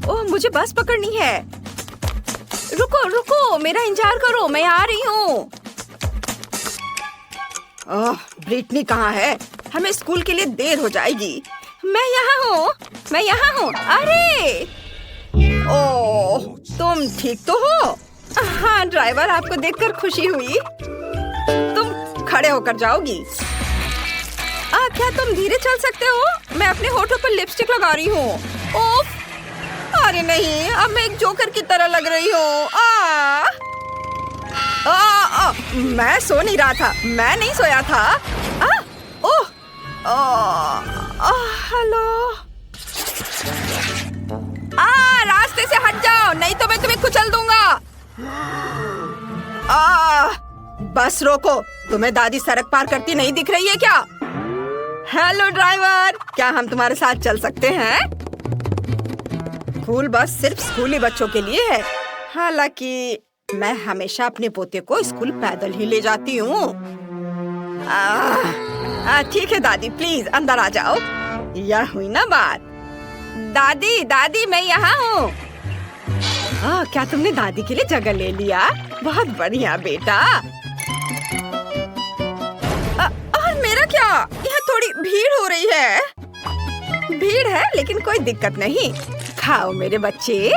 ओह, मुझे बस पकड़नी है। रुको रुको, मेरा इंतजार करो, मैं आ रही हूँ। ओह, ब्रिटनी कहाँ है? हमें स्कूल के लिए देर हो जाएगी। मैं यहाँ हूँ, मैं यहाँ हूँ। अरे ओह, तुम ठीक तो हो? हाँ ड्राइवर, आपको देखकर खुशी हुई। तुम खड़े होकर जाओगी? क्या तुम धीरे चल सकते हो? मैं अपने होठों पर लिपस्टिक लगा रही हूँ। ओफ, अरे नहीं, अब मैं एक जोकर की तरह लग रही हूँ। मैं सो नहीं रहा था, मैं नहीं सोया था। ओह, हेलो। रास्ते से हट जाओ, नहीं तो मैं तुम्हें कुचल दूंगा। बस रोको, तुम्हें दादी सड़क पार करती नहीं दिख रही है क्या? हेलो ड्राइवर, क्या हम तुम्हारे साथ चल सकते हैं? स्कूल बस सिर्फ स्कूली बच्चों के लिए है। हालांकि मैं हमेशा अपने पोते को स्कूल पैदल ही ले जाती हूँ। ठीक है दादी, प्लीज अंदर आ जाओ। यह हुई ना बात। दादी दादी, मैं यहाँ हूँ। क्या तुमने दादी के लिए जगह ले लिया? बहुत बढ़िया बेटा। और मेरा क्या? यहाँ थोड़ी भीड़ हो रही है। भीड़ है लेकिन कोई दिक्कत नहीं। खाओ मेरे बच्चे,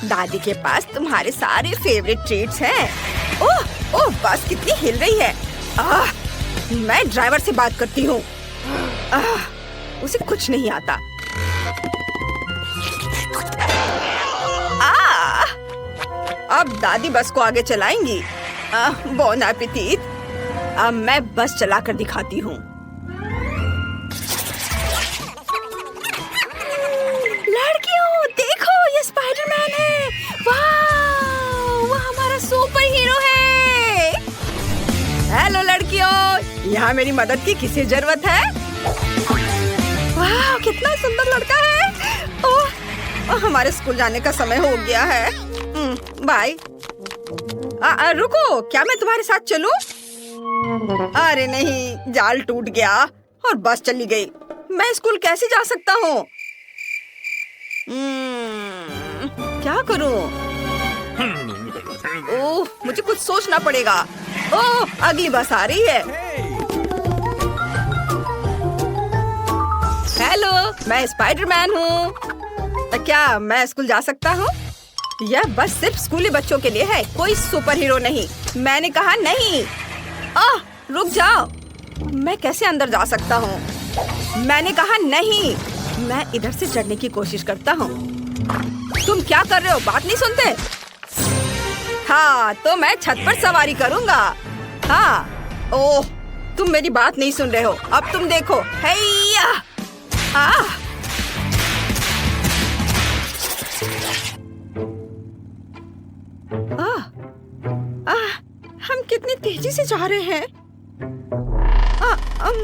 दादी के पास तुम्हारे सारे फेवरेट ट्रीट्स हैं। ओह ओह, बस कितनी हिल रही है। मैं ड्राइवर से बात करती हूँ। उसे कुछ नहीं आता। अब दादी बस को आगे चलाएंगी। Bone appétit. अब मैं बस चलाकर दिखाती हूँ। लड़कियों देखो, ये स्पाइडरमैन है। वाह, वो हमारा सुपर हीरो है। हेलो लड़कियों, यहाँ मेरी मदद की किसी जरूरत है? वाह, कितना सुंदर लड़का है। ओह, हमारे स्कूल जाने का समय हो गया है। बाय। रुको, क्या मैं तुम्हारे साथ चलूं? अरे नहीं, जाल टूट गया और बस चली गई। मैं स्कूल कैसे जा सकता हूँ? क्या करूँ? ओह, मुझे कुछ सोचना पड़ेगा। ओह, अगली बस आ रही है। हेलो, मैं स्पाइडरमैन हूँ। क्या मैं स्कूल जा सकता हूँ? यह बस सिर्फ स्कूली बच्चों के लिए है, कोई सुपर हीरो नहीं। मैंने कहा नहीं। रुक जाओ, मैं कैसे अंदर जा सकता हूँ? मैंने कहा नहीं। मैं इधर से चढ़ने की कोशिश करता हूँ। तुम क्या कर रहे हो? बात नहीं सुनते? हाँ, तो मैं छत पर सवारी करूँगा। हाँ, ओह, तुम मेरी बात नहीं सुन रहे हो। अब तुम देखो। हैया! हम कितनी तेजी से जा रहे हैं।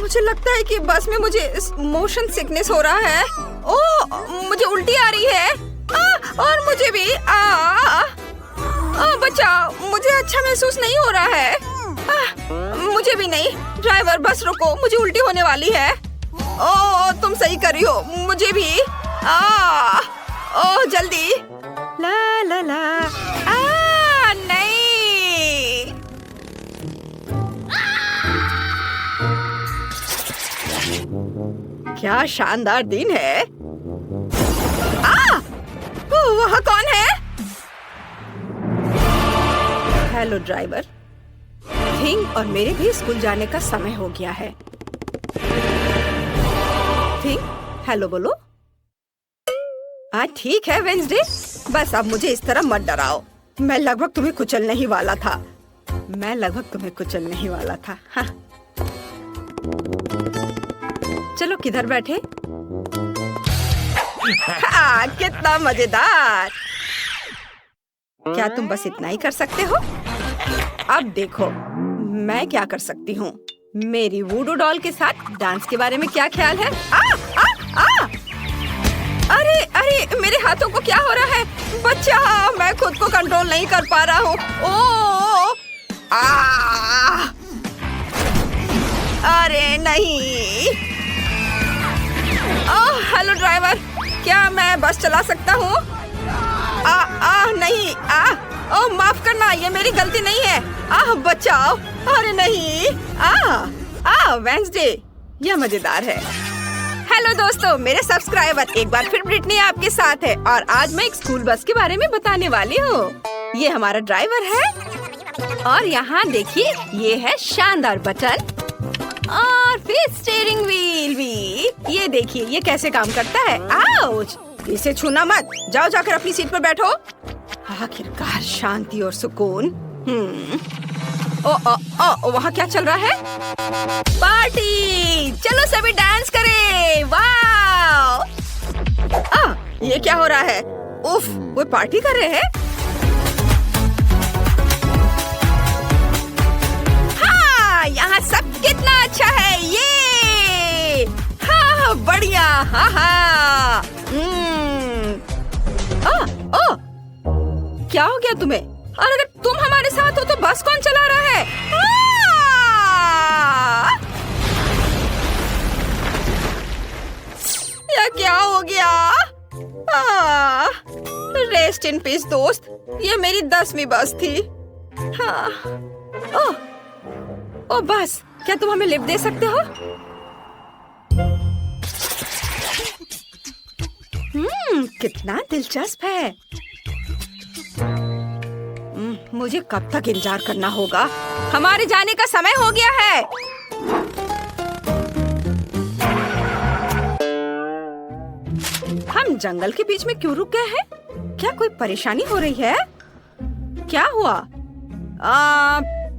मुझे लगता है कि बस में मुझे मोशन सिकनेस हो रहा है। ओह, मुझे उल्टी आ रही है। और मुझे भी। बचाओ, मुझे अच्छा महसूस नहीं हो रहा है। मुझे भी नहीं। ड्राइवर, बस रोको, मुझे उल्टी होने वाली है। ओह, तुम सही कर रही हो, मुझे भी। ओह, जल्दी। ला ला ला। नहीं। क्या शानदार दिन है। वह कौन है? Hello driver. थिंग और मेरे भी स्कूल जाने का समय हो गया है। थिंग, हेलो बोलो। ठीक है वेंसडे, बस अब मुझे इस तरह मत डराओ। मैं लगभग तुम्हें कुचलने ही वाला था। हाँ। चलो, किधर बैठे? कितना मजेदार। क्या तुम बस इतना ही कर सकते हो? अब देखो मैं क्या कर सकती हूँ। मेरी वूडू डॉल के साथ डांस के बारे में क्या ख्याल है? अरे अरे, मेरे हाथों को क्या हो रहा है? बच्चा, मैं खुद को कंट्रोल नहीं कर पा रहा हूँ। अरे नहीं। हेलो ड्राइवर, क्या मैं बस चला सकता हूँ? नहीं ओ माफ करना, ये मेरी गलती नहीं है। बचाओ। अरे नहीं। वेंसडे, यह मजेदार है। हेलो दोस्तों, मेरे सब्सक्राइबर, एक बार फिर ब्रिटनी आपके साथ है और आज मैं एक स्कूल बस के बारे में बताने वाली हूँ। ये हमारा ड्राइवर है और यहाँ देखिए, ये है शानदार बटन और फिर स्टीयरिंग व्हील भी। ये देखिए ये कैसे काम करता है। आउच! इसे छूना मत। जाओ जाकर अपनी सीट पर बैठो। आखिरकार शांति और सुकून। वहाँ क्या चल रहा है? पार्टी! चलो सभी डांस करें। वाह! ये क्या हो रहा है? उफ, वो पार्टी कर रहे हैं। हाँ, यहाँ सब कितना अच्छा है। ये हाँ, बढ़िया। हाँ। क्या हो गया तुम्हें? और अगर तुम हमारे साथ हो तो बस कौन चला रहा है? यह क्या हो गया? रेस्ट इन पीस दोस्त, ये मेरी 10वीं बस थी। हाँ। ओ बस, क्या तुम हमें लिफ्ट दे सकते हो? कितना दिलचस्प है। मुझे कब तक इंतजार करना होगा? हमारे जाने का समय हो गया है। हम जंगल के बीच में क्यों रुक गए हैं? क्या कोई परेशानी हो रही है? क्या हुआ?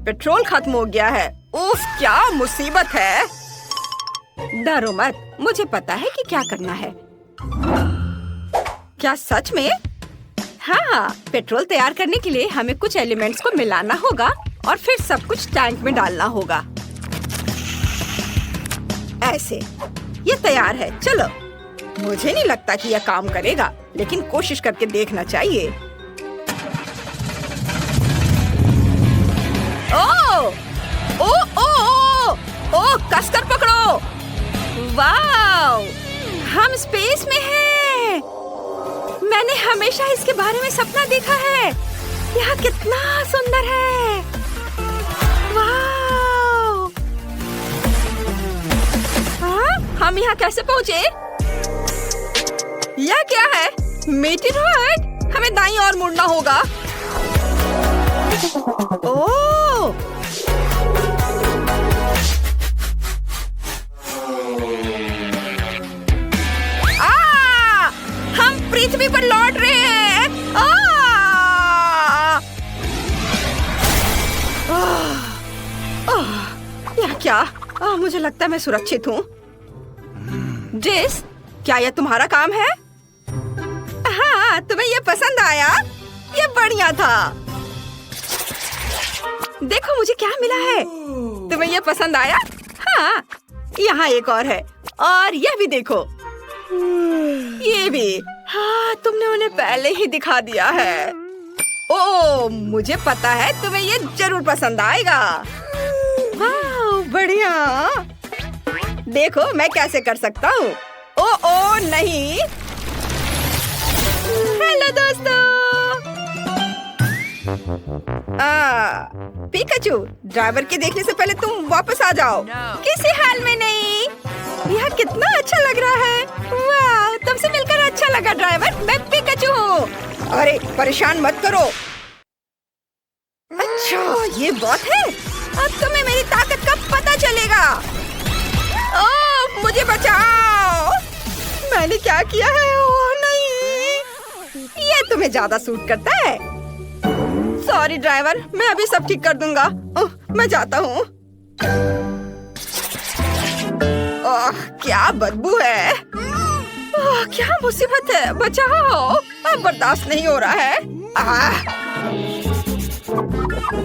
पेट्रोल खत्म हो गया है। उफ, क्या मुसीबत है। डरो मत, मुझे पता है कि क्या करना है। क्या सच में? हाँ, पेट्रोल तैयार करने के लिए हमें कुछ एलिमेंट्स को मिलाना होगा और फिर सब कुछ टैंक में डालना होगा। ऐसे, ये तैयार है। चलो। मुझे नहीं लगता कि यह काम करेगा, लेकिन कोशिश करके देखना चाहिए। ओ, कसकर पकड़ो। वाव! हम स्पेस में हैं। मैंने हमेशा इसके बारे में सपना देखा है। यह कितना सुंदर है। वाव! हम यहाँ कैसे पहुँचे? यह क्या है? मीटिरॉइड? हमें दाईं ओर मुड़ना होगा। ओह! हम पृथ्वी पर लौट रहे हैं। यह क्या? मुझे लगता है मैं सुरक्षित हूँ। जेस, क्या यह तुम्हारा काम है? हाँ, तुम्हें यह पसंद आया? यह बढ़िया था। देखो मुझे क्या मिला है। तुम्हें यह पसंद आया? हाँ, यहाँ एक और है और यह भी देखो। ये भी। हाँ, तुमने उन्हें पहले ही दिखा दिया है। ओह, मुझे पता है तुम्हें ये जरूर पसंद आएगा। वाह, बढ़िया। देखो मैं कैसे कर सकता हूँ। ओ नहीं। हेलो दोस्तों। पिकाचू, ड्राइवर के देखने से पहले तुम वापस आ जाओ। किसी हाल में नहीं। यह कितना अच्छा लग रहा है। वाह, तुमसे मिलकर अच्छा लगा ड्राइवर। मैं पिकाचू हूँ। अरे परेशान मत करो। अच्छा, ये बात है। अब तुम्हें मेरी ताकत का पता चलेगा। ओह, मुझे बचाओ। मैंने क्या किया है? ओह नहीं, ये तुम्हें ज्यादा सूट करता है। सॉरी ड्राइवर, मैं अभी सब ठीक कर दूंगा। मैं जाता हूँ। क्या बदबू है। क्या मुसीबत है। बचाओ, अब बर्दाश्त नहीं हो रहा है।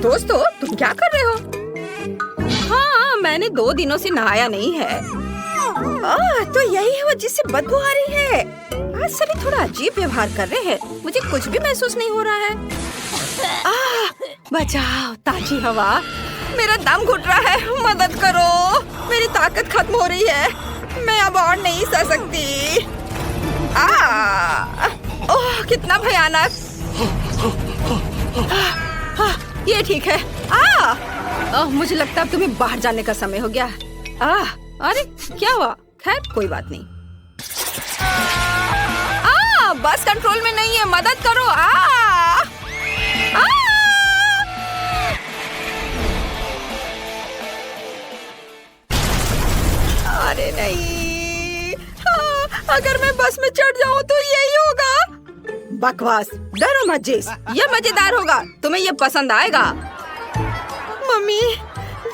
दोस्तों, तुम क्या कर रहे हो? हाँ, मैंने 2 दिनों से नहाया नहीं है। तो यही है वो जिससे बदबू आ रही है। आज सभी थोड़ा अजीब व्यवहार कर रहे हैं। मुझे कुछ भी महसूस नहीं हो रहा है। बचाओ, ताजी हवा। मेरा दम घुट रहा है। मदद करो, मेरी ताकत खत्म हो रही है। मैं अब और नहीं सह सकती। ओह, कितना भयानक। ये ठीक है। मुझे लगता है अब तुम्हें बाहर जाने का समय हो गया। अरे क्या हुआ? खैर कोई बात नहीं। बस कंट्रोल में नहीं है, मदद करो। अरे नहीं, अगर मैं बस में चढ़ जाऊं तो यही होगा। बकवास, डरो मत जेस, ये मजेदार होगा, तुम्हें ये पसंद आएगा। मम्मी,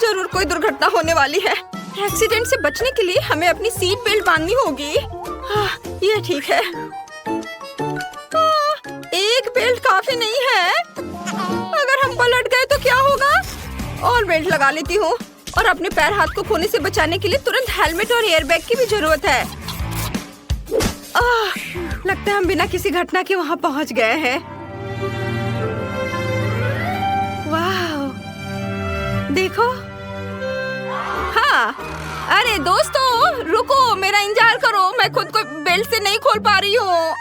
जरूर कोई दुर्घटना होने वाली है। एक्सीडेंट से बचने के लिए हमें अपनी सीट बेल्ट बांधनी होगी। ये ठीक है। एक बेल्ट काफी नहीं है। अगर हम पलट गए तो क्या होगा? और बेल्ट लगा लेती हूँ। और अपने पैर हाथ को खोने से बचाने के लिए तुरंत हेलमेट और एयरबैग की भी जरूरत है। लगता है हम बिना किसी घटना के वहाँ पहुँच गए हैं। वाह, देखो। हाँ, अरे दोस्तों रुको, मेरा इंतजार करो, मैं खुद को बेल्ट से नहीं खोल पा रही हूँ।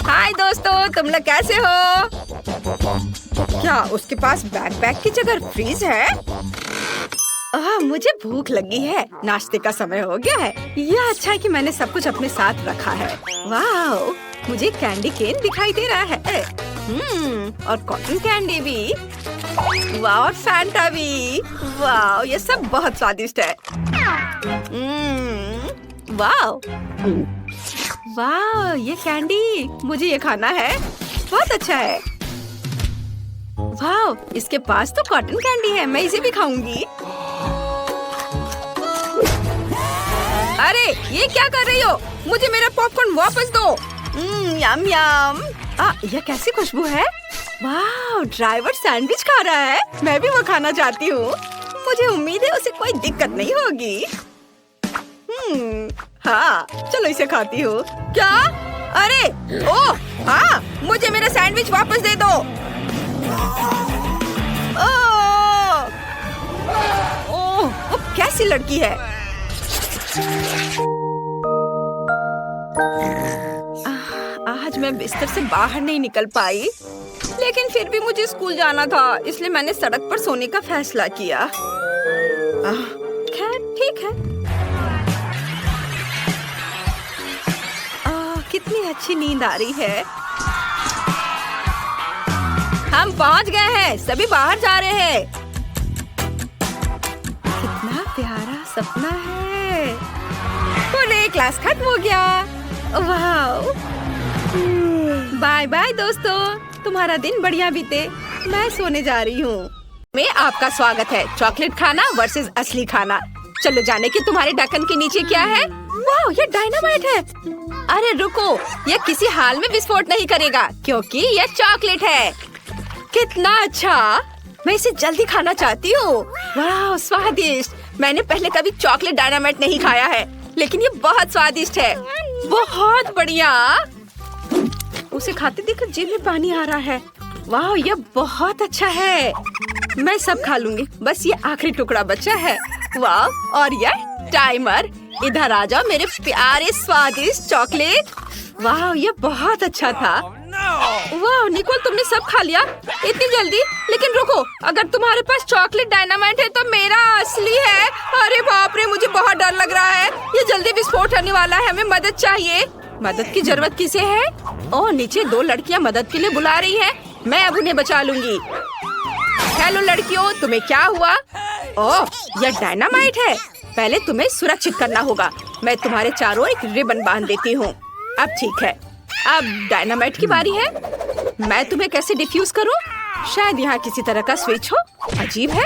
हाय दोस्तों, तुम लोग कैसे हो? क्या उसके पास बैकपैक की जगह फ्रीज है? मुझे भूख लगी है, नाश्ते का समय हो गया है। यह अच्छा है कि मैंने सब कुछ अपने साथ रखा है। वाह, मुझे कैंडी केन दिखाई दे रहा है। और कॉटन कैंडी भी। वाह, और फैंटा भी। वाह, ये सब बहुत स्वादिष्ट है। वाह वाह, ये कैंडी, मुझे ये खाना है, बहुत अच्छा है। वाह, इसके पास तो कॉटन कैंडी है, मैं इसे भी खाऊंगी। अरे ये क्या कर रही हो? मुझे मेरा पॉपकॉर्न वापस दो। यम यम। यह कैसी खुशबू है? वाह, ड्राइवर सैंडविच खा रहा है, मैं भी वो खाना चाहती हूँ। मुझे उम्मीद है उसे कोई दिक्कत नहीं होगी। हाँ, चलो इसे खाती हूँ। क्या? अरे ओह हाँ, मुझे मेरा सैंडविच वापस दे दो। ओह, वो कैसी लड़की है? आज मैं बिस्तर से बाहर नहीं निकल पाई, लेकिन फिर भी मुझे स्कूल जाना था, इसलिए मैंने सड़क पर सोने का फैसला किया। खैर ठीक है। कितनी अच्छी नींद आ रही है। हम पहुंच गए हैं, सभी बाहर जा रहे हैं। कितना प्यारा सपना है। पूरे क्लास खत्म हो गया। वाह, बाय बाय दोस्तों, तुम्हारा दिन बढ़िया बीते। मैं सोने जा रही हूँ। में आपका स्वागत है। चॉकलेट खाना वर्सेस असली खाना। चलो जाने कि तुम्हारे ढक्कन के नीचे क्या है। वाह, ये डायनामाइट है। अरे रुको, यह किसी हाल में विस्फोट नहीं करेगा क्योंकि यह चॉकलेट है। कितना अच्छा, मैं इसे जल्दी खाना चाहती हूँ। वाह, स्वादिष्ट। मैंने पहले कभी चॉकलेट डायनामाइट नहीं खाया है, लेकिन ये बहुत स्वादिष्ट है। बहुत बढ़िया। उसे खाते देखकर जीभ में पानी आ रहा है। वाह, यह बहुत अच्छा है। मैं सब खा लूंगी, बस ये आखिरी टुकड़ा बचा है। वाह, और यह टाइमर। इधर आ जाओ मेरे प्यारे स्वादिष्ट चॉकलेट। वाह, ये बहुत अच्छा था। वाह निकोल, तुमने सब खा लिया इतनी जल्दी? लेकिन रुको, अगर तुम्हारे पास चॉकलेट डायनामाइट है तो मेरा असली है। अरे बाप रे, मुझे बहुत डर लग रहा है। ये जल्दी विस्फोट होने वाला है, हमें मदद चाहिए। मदद की जरूरत किसे है? ओह, नीचे दो लड़कियां मदद के लिए बुला रही हैं। मैं अब उन्हें बचा लूंगी। हेलो लड़कियों, तुम्हें क्या हुआ? ओह, यह डायनामाइट है। पहले तुम्हें सुरक्षित करना होगा। मैं तुम्हारे चारों एक रिबन बांध देती हूँ। अब ठीक है, अब डायनामाइट की बारी है। मैं तुम्हें कैसे डिफ्यूज करूँ? शायद यहाँ किसी तरह का स्विच हो। अजीब है,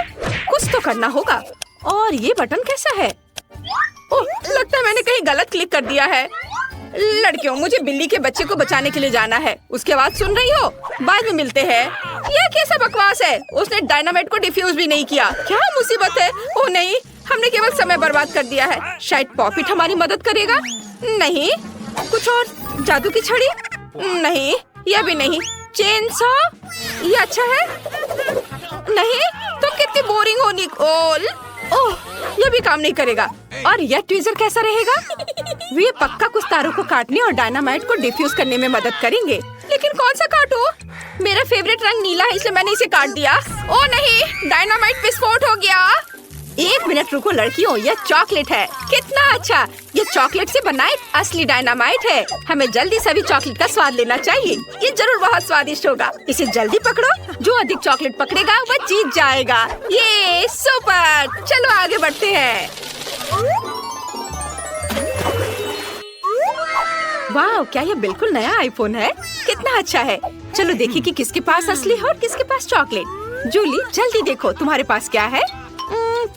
कुछ तो करना होगा। और ये बटन कैसा है? ओह, लगता है मैंने कहीं गलत क्लिक कर दिया है। लड़कियों, मुझे बिल्ली के बच्चे को बचाने के लिए जाना है। उसके बाद सुन रही हो, बाद में मिलते हैं। यह कैसा बकवास है? उसने डायनामाइट को डिफ्यूज भी नहीं किया। क्या मुसीबत है? ओह नहीं, हमने केवल समय बर्बाद कर दिया है। शायद पॉपिट हमारी मदद करेगा। नहीं, कुछ और? जादू की छड़ी? नहीं, यह भी नहीं। Chain saw? ये अच्छा है। नहीं, तुम कितनी बोरिंग हो निकोल। ओह, ये भी काम नहीं करेगा। और यह ट्वीजर कैसा रहेगा? वे पक्का कुछ तारों को काटने और डायनामाइट को डिफ्यूज करने में मदद करेंगे। लेकिन कौन सा काटूं? मेरा फेवरेट रंग नीला है, इसलिए मैंने इसे काट दिया। ओ नहीं, डायनामाइट विस्फोट हो गया। 1 मिनट रुको लड़कियों, यह चॉकलेट है। कितना अच्छा! ये चॉकलेट से बनाए असली डायनामाइट है। हमें जल्दी सभी चॉकलेट का स्वाद लेना चाहिए। ये जरूर बहुत स्वादिष्ट होगा। इसे जल्दी पकड़ो। जो अधिक चॉकलेट पकड़ेगा वह जीत जाएगा। ये सुपर! चलो आगे बढ़ते हैं। वाह, क्या ये बिल्कुल नया आईफोन है? कितना अच्छा है। चलो देखिए कि किसके पास असली है और किसके पास चॉकलेट। जूली जल्दी देखो, तुम्हारे पास क्या है?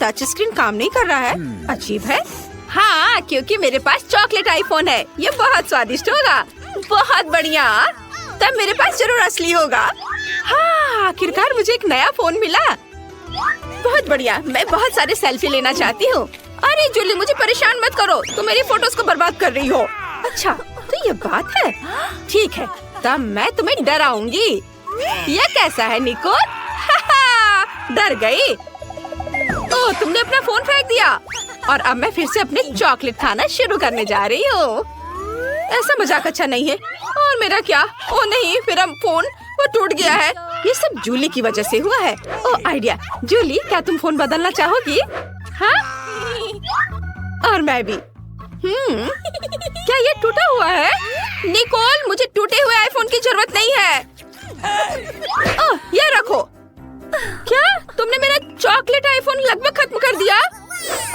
टच स्क्रीन काम नहीं कर रहा है। अजीब है। हाँ, क्योंकि मेरे पास चॉकलेट आईफोन है। ये बहुत स्वादिष्ट होगा। बहुत बढ़िया। तब मेरे पास जरूर असली होगा। हाँ, आखिरकार मुझे एक नया फोन मिला। बहुत बढ़िया। मैं बहुत सारे सेल्फी लेना चाहती हूँ। अरे जूली, मुझे परेशान मत करो, तुम मेरी फोटोज को बर्बाद कर रही हो। अच्छा, तो ये बात है। ठीक है, तब मैं तुम्हें डराऊंगी। ये कैसा है निकोल? डर गई? ओह, तुमने अपना फोन फेंक दिया। और अब मैं फिर से अपने चॉकलेट खाना शुरू करने जा रही हूँ। ऐसा मजाक अच्छा नहीं है। और मेरा क्या? ओह नहीं, मेरा फोन वो टूट गया है। ये सब जूली की वजह से हुआ है। ओह आइडिया। जूली, क्या तुम फोन बदलना चाहोगी? हाँ, और मैं भी। क्या ये टूटा हुआ है? निकोल, मुझे टूटे हुए आईफोन की जरूरत नहीं है। ओह, ये रखो। क्या तुमने मेरा चॉकलेट आईफोन लगभग खत्म कर दिया?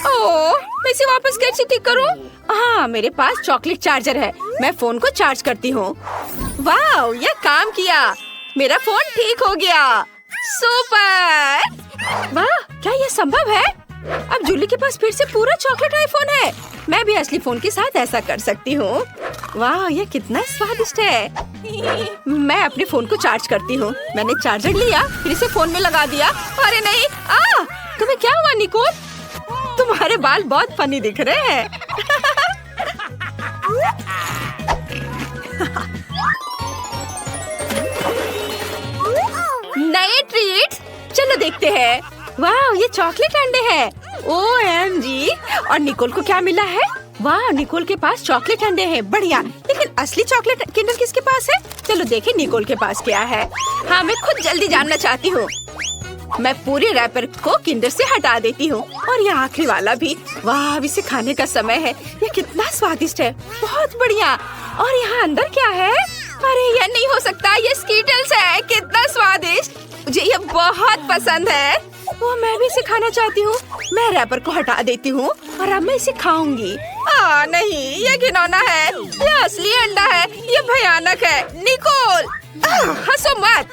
ओह, मैं इसे वापस कैसे ठीक करूं? हाँ, मेरे पास चॉकलेट चार्जर है। मैं फोन को चार्ज करती हूँ। वाह, ये काम किया। मेरा फोन ठीक हो गया। सुपर! वाह, क्या ये संभव है? अब जूली के पास फिर से पूरा चॉकलेट आईफोन है। मैं भी असली फोन के साथ ऐसा कर सकती हूँ। वाह, ये कितना स्वादिष्ट है। मैं अपने फोन को चार्ज करती हूँ। मैंने चार्जर लिया, फिर इसे फोन में लगा दिया। अरे नहीं! तुम्हें क्या हुआ निकोल? तुम्हारे बाल बहुत फनी दिख रहे हैं। नए ट्रीट, चलो देखते हैं। वाह, ये चॉकलेट अंडे हैं। OMG! और निकोल को क्या मिला है? वाह, निकोल के पास चॉकलेट अंडे हैं। बढ़िया। लेकिन असली चॉकलेट किंडर किसके पास है? चलो देखें निकोल के पास क्या है। हाँ, मैं खुद जल्दी जानना चाहती हूँ। मैं पूरे रैपर को किंडर से हटा देती हूँ और ये आखिरी वाला भी। वाह, अब इसे खाने का समय है। ये कितना स्वादिष्ट है। बहुत बढ़िया। और यहाँ अंदर क्या है? अरे यह नहीं हो सकता, ये स्कीटल्स है। कितना स्वादिष्ट, मुझे ये बहुत पसंद है। वो मैं भी इसे खाना चाहती हूँ। मैं रैपर को हटा देती हूँ और अब मैं इसे खाऊंगी। नहीं, ये घिनौना है। ये असली अंडा है। ये भयानक है। निकोल, हंसो मत।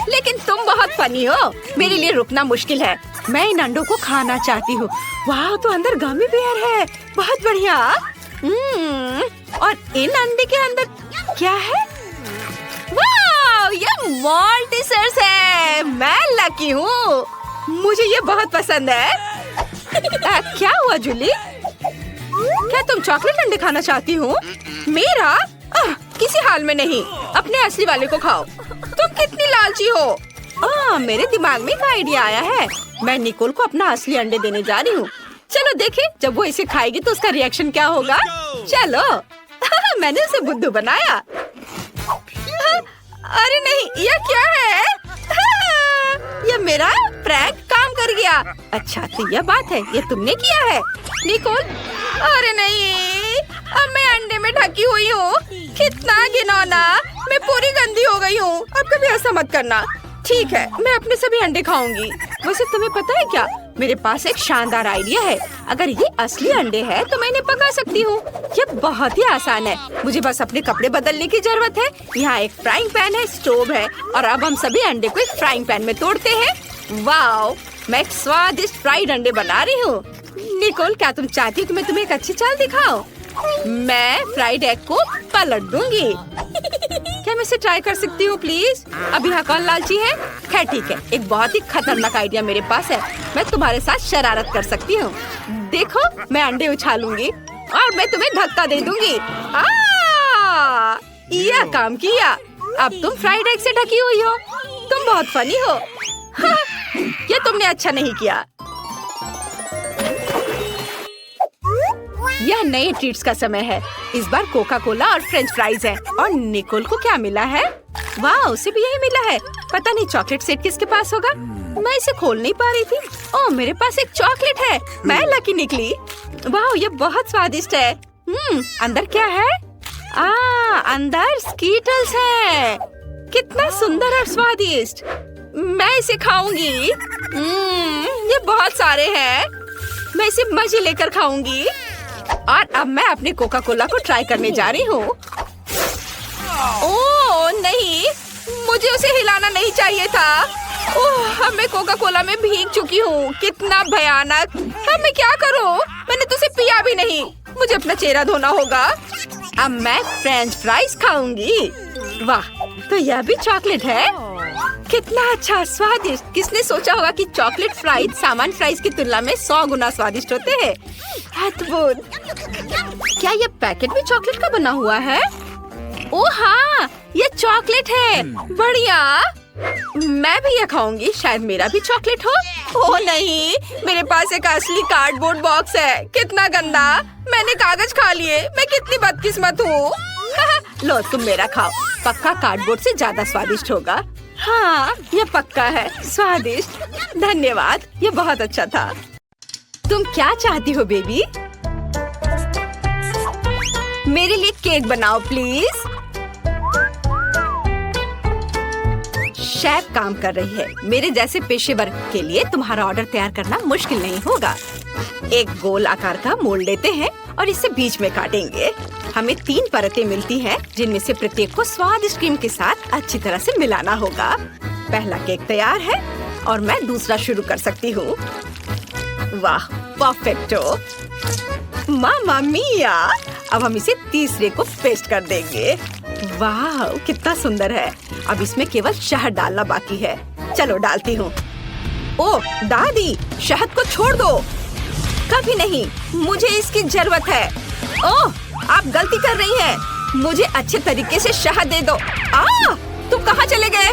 लेकिन तुम बहुत फनी हो। मेरे लिए रुकना मुश्किल है। मैं इन अंडों को खाना चाहती हूँ। वाह, तो अंदर गमी बेयर है। बहुत बढ़िया। और इन अंडे के अंदर क्या है? वाह, ये मॉल्टिसर्स है। मैं लकी हूँ। मुझे ये बहुत पसंद है। क्या हुआ जूली? क्या तुम चॉकलेट अंडे खाना चाहती हो? मेरा? किसी हाल में नहीं। अपने असली वाले को खाओ। तुम कितनी लालची हो। मेरे दिमाग में एक आइडिया आया है। मैं निकोल को अपना असली अंडे देने जा रही हूँ। चलो देखें, जब वो इसे खाएगी तो उसका रिएक्शन क्या होगा। चलो। मैंने उसे बुद्धू बनाया। अरे नहीं, यह क्या है? ये मेरा प्रैंक काम कर गया। अच्छा, तो यह बात है, ये तुमने किया है निकोल? अरे नहीं, अब मैं अंडे में ढकी हुई हूँ। कितना घिनौना। मैं पूरी गंदी हो गई हूँ। अब कभी ऐसा मत करना। ठीक है, मैं अपने सभी अंडे खाऊंगी। वैसे तुम्हें पता है क्या, मेरे पास एक शानदार आइडिया है। अगर ये असली अंडे हैं तो मैं इन्हें पका सकती हूँ। ये बहुत ही आसान है। मुझे बस अपने कपड़े बदलने की जरूरत है। यहाँ एक फ्राइंग पैन है, स्टोव है और अब हम सभी अंडे को एक फ्राइंग पैन में तोड़ते हैं। वाओ, मैं एक स्वादिष्ट फ्राइड अंडे बना रही हूँ। निकोल, क्या तुम चाहती हो कि मैं तुम्हें एक अच्छी चाल दिखाऊं? मैं फ्राइड एग को पलट दूंगी। क्या मैं इसे ट्राई कर सकती हूँ प्लीज? अब यहाँ कौन लालची है? खैर ठीक है, एक बहुत ही खतरनाक आइडिया मेरे पास है। मैं तुम्हारे साथ शरारत कर सकती हूँ। देखो, मैं अंडे उछालूंगी और मैं तुम्हें धक्का दे दूंगी। यह काम किया। अब तुम फ्राइड एग से ढकी हुई हो। तुम बहुत फनी हो। ये तुमने अच्छा नहीं किया। यह नए ट्रीट्स का समय है। इस बार कोका कोला और फ्रेंच फ्राइज है। और निकोल को क्या मिला है? वाह, उसे भी यही मिला है। पता नहीं चॉकलेट सेट किसके पास होगा। मैं इसे खोल नहीं पा रही थी। ओह, मेरे पास एक चॉकलेट है। मैं लकी निकली। वाह, ये बहुत स्वादिष्ट है। अंदर क्या है? अंदर स्कीटल्स है। कितना सुंदर और स्वादिष्ट। मैं इसे खाऊंगी। ये बहुत सारे हैं। मैं इसे मजे लेकर खाऊंगी। और अब मैं अपने कोका कोला को ट्राई करने जा रही हूँ। ओह नहीं, मुझे उसे हिलाना नहीं चाहिए था। ओह, अब मैं कोका कोला में भीग चुकी हूँ। कितना भयानक। अब मैं क्या करूँ? मैंने तो उसे पिया भी नहीं। मुझे अपना चेहरा धोना होगा। अब मैं फ्रेंच फ्राइज खाऊंगी। वाह, तो यह भी चॉकलेट है। कितना अच्छा, स्वादिष्ट। किसने सोचा होगा कि चॉकलेट फ्राइज सामान्य फ्राइज की तुलना में 100 गुना स्वादिष्ट होते हैं। अद्भुत। क्या यह पैकेट भी चॉकलेट का बना हुआ है? ओह हाँ, ये चॉकलेट है। बढ़िया। मैं भी यह खाऊंगी। शायद मेरा भी चॉकलेट हो। ओह नहीं, मेरे पास एक असली कार्डबोर्ड बॉक्स है। कितना गंदा। मैंने कागज खा लिए। मैं कितनी बदकिस्मत हूँ। लो, तुम मेरा खाओ। पक्का कार्डबोर्ड से ज्यादा स्वादिष्ट होगा। हाँ, ये पक्का है स्वादिष्ट। धन्यवाद, ये बहुत अच्छा था। तुम क्या चाहती हो बेबी? मेरे लिए केक बनाओ प्लीज। शेफ काम कर रही है। मेरे जैसे पेशेवर के लिए तुम्हारा ऑर्डर तैयार करना मुश्किल नहीं होगा। एक गोल आकार का मोल्ड लेते हैं और इसे बीच में काटेंगे। हमें 3 परतें मिलती हैं, जिनमें से प्रत्येक को स्वादिष्ट क्रीम के साथ अच्छी तरह से मिलाना होगा। पहला केक तैयार है और मैं दूसरा शुरू कर सकती हूँ। वाह, परफेक्टो। मामा मिया। अब हम इसे तीसरे को पेस्ट कर देंगे। वाह, कितना सुंदर है। अब इसमें केवल शहद डालना बाकी है। चलो डालती हूँ। ओह दादी, शहद को छोड़ दो। कभी नहीं, मुझे इसकी जरूरत है। ओह, आप गलती कर रही हैं। मुझे अच्छे तरीके से शहद दे दो। तुम कहाँ चले गए?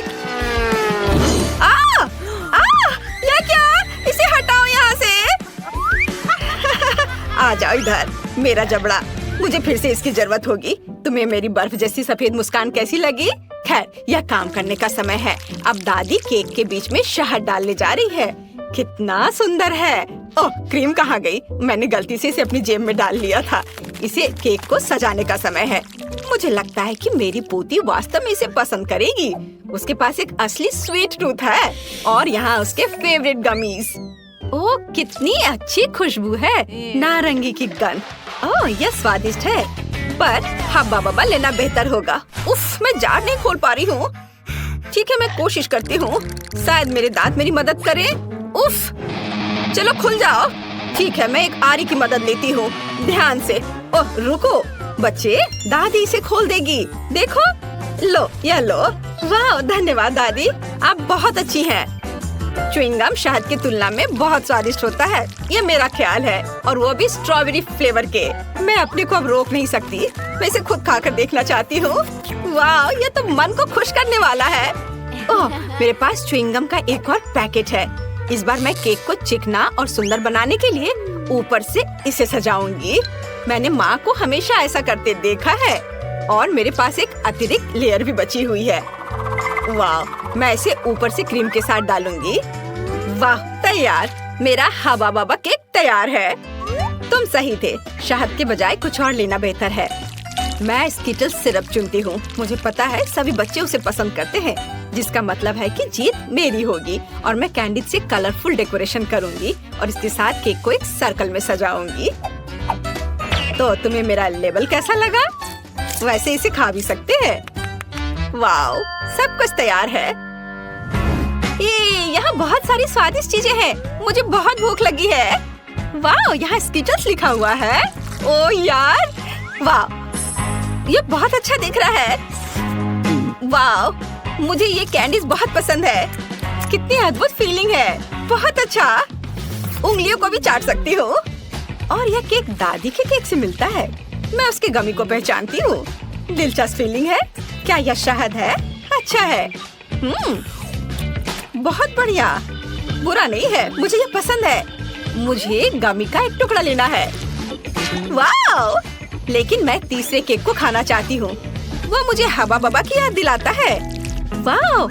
ये क्या? इसे हटाओ यहाँ से। आ जाओ इधर, मेरा जबड़ा। मुझे फिर से इसकी जरूरत होगी। तुम्हें मेरी बर्फ जैसी सफेद मुस्कान कैसी लगी? खैर, यह काम करने का समय है। अब दादी केक के बीच में शहद डालने जा रही है। कितना सुंदर है। ओह, क्रीम कहाँ गई? मैंने गलती से इसे अपनी जेब में डाल लिया था। इसे केक को सजाने का समय है। मुझे लगता है कि मेरी पोती वास्तव में इसे पसंद करेगी। उसके पास एक असली स्वीट टूथ है और यहाँ उसके फेवरेट गमीज। ओह, कितनी अच्छी खुशबू है। नारंगी की गंध। ओह, यह स्वादिष्ट है, पर हब्बा बब्बा लेना बेहतर होगा। उफ, मैं जार नहीं खोल पा रही हूँ। ठीक है, मैं कोशिश करती हूँ। शायद मेरे दांत मेरी मदद करें। उफ, चलो खुल जाओ। ठीक है, मैं एक आरी की मदद लेती हूँ। ध्यान से। ओह रुको बच्चे, दादी इसे खोल देगी। देखो, लो, यह लो। वाह, धन्यवाद दादी, आप बहुत अच्छी हैं। च्युइंगम शहद की तुलना में बहुत स्वादिष्ट होता है, ये मेरा ख्याल है। और वो भी स्ट्रॉबेरी फ्लेवर के। मैं अपने को अब रोक नहीं सकती। मैं इसे खुद खाकर देखना चाहती हूँ। वाह, ये तो मन को खुश करने वाला है। ओह, मेरे पास च्युइंगम का एक और पैकेट है। इस बार मैं केक को चिकना और सुंदर बनाने के लिए ऊपर से इसे सजाऊंगी। मैंने माँ को हमेशा ऐसा करते देखा है। और मेरे पास एक अतिरिक्त लेयर भी बची हुई है। वाह, मैं इसे ऊपर से क्रीम के साथ डालूंगी। वाह, तैयार। मेरा हवा बाबा केक तैयार है। तुम सही थे, शहद के बजाय कुछ और लेना बेहतर है। मैं स्कीटल सिरप चुनती हूँ। मुझे पता है सभी बच्चे उसे पसंद करते हैं, जिसका मतलब है कि जीत मेरी होगी। और मैं कैंडी से कलरफुल डेकोरेशन करूँगी और इसके साथ केक को एक सर्कल में सजाऊंगी। तो तुम्हें मेरा लेबल कैसा लगा? वैसे इसे खा भी सकते हैं। वाओ, सब कुछ तैयार है। यहाँ बहुत सारी स्वादिष्ट चीजें हैं। मुझे बहुत भूख लगी है। वाओ, यहाँ स्कीटल्स लिखा हुआ है। ओ यार, वाओ, ये बहुत अच्छा दिख रहा है। वाओ, मुझे ये कैंडीज बहुत पसंद है। कितनी अद्भुत फीलिंग है। बहुत अच्छा। उंगलियों को भी चाट सकती हूँ। और यह केक दादी के केक से मिलता है। मैं उसके गमी को पहचानती हूँ। दिलचस्प फीलिंग है। क्या यह शहद है? अच्छा है। बहुत बढ़िया। बुरा नहीं है, मुझे ये पसंद है। मुझे गमी का एक टुकड़ा लेना है। वाओ! लेकिन मैं तीसरे केक को खाना चाहती हूँ। वो मुझे हवा बबा की याद दिलाता है। वाओ!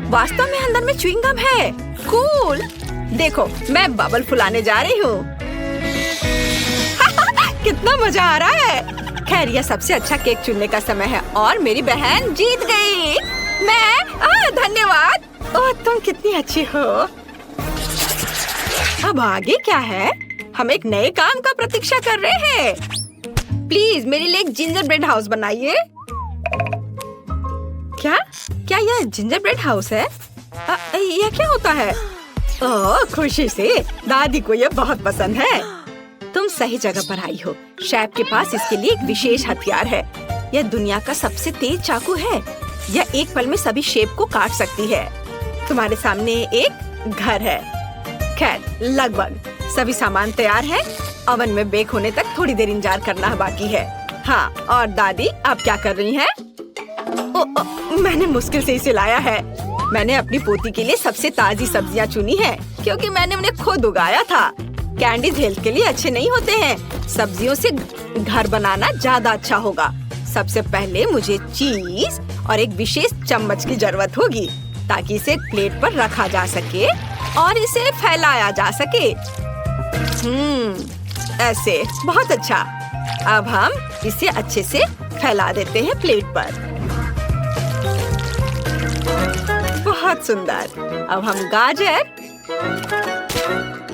वास्तव में अंदर में च्युइंग गम है। कूल! देखो, मैं बबल फुलाने जा रही हूँ। कितना मजा आ रहा है। खैर, यह सबसे अच्छा केक चुनने का समय है और मेरी बहन जीत गई। धन्यवाद। ओह, तुम कितनी अच्छी हो। अब आगे क्या है? हम एक नए काम का प्रतीक्षा कर रहे हैं। प्लीज मेरे लिए एक जिंजर ब्रेड हाउस बनाइए। क्या यह जिंजर ब्रेड हाउस है? यह क्या होता है? ओह, खुशी से। दादी को यह बहुत पसंद है। तुम सही जगह पर आई हो। शेफ के पास इसके लिए एक विशेष हथियार है। यह दुनिया का सबसे तेज चाकू है। यह एक पल में सभी शेप को काट सकती है। तुम्हारे सामने एक घर है। खैर, लगभग सभी सामान तैयार है। ओवन में बेक होने तक थोड़ी देर इंतजार करना बाकी है। हाँ, और दादी आप क्या कर रही हैं? मैंने मुश्किल से इसे लाया है। मैंने अपनी पोती के लिए सबसे ताजी सब्जियां चुनी है क्योंकि मैंने उन्हें खुद उगाया था। कैंडीज हेल्थ के लिए अच्छे नहीं होते हैं। सब्जियों से घर बनाना ज्यादा अच्छा होगा। सबसे पहले मुझे चीज और एक विशेष चम्मच की जरूरत होगी ताकि इसे प्लेट पर रखा जा सके और इसे फैलाया जा सके। ऐसे। बहुत अच्छा। अब हम इसे अच्छे से फैला देते हैं प्लेट पर। बहुत सुंदर। अब हम गाजर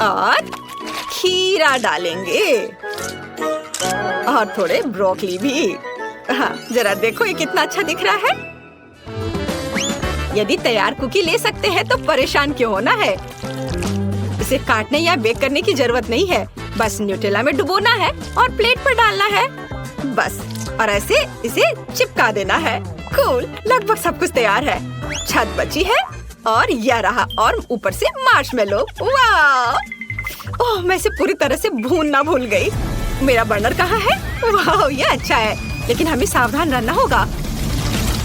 और खीरा डालेंगे और थोड़े ब्रोकली भी। हाँ, जरा देखो ये कितना अच्छा दिख रहा है। यदि तैयार कुकी ले सकते हैं तो परेशान क्यों होना है। इसे काटने या बेक करने की जरूरत नहीं है। बस न्यूटेला में डुबोना है और प्लेट पर डालना है। बस, और ऐसे इसे चिपका देना है। कूल! लगभग सब कुछ तैयार है। छत बची है और यह रहा, और ऊपर से मार्शमेलो। वाह! ओह, मैं इसे पूरी तरह से भूनना भूल गई। मेरा बर्नर कहाँ है? वाह, ये अच्छा है, लेकिन हमें सावधान रहना होगा।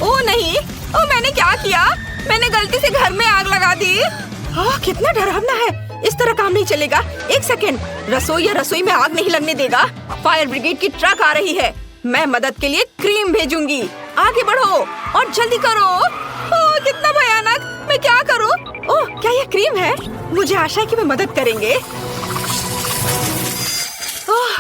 ओह नहीं! ओह, मैंने क्या किया? मैंने गलती से घर में आग लगा दी। ओह, कितना डरावना है। इस तरह काम नहीं चलेगा। एक सेकेंड, रसोई में आग नहीं लगने देगा। फायर ब्रिगेड की ट्रक आ रही है। मैं मदद के लिए क्रीम भेजूंगी। आगे बढ़ो और जल्दी करो। ओह, कितना भयानक। मैं क्या करूं? ओह, क्या यह क्रीम है? मुझे आशा है कि वे मदद करेंगे। ओह,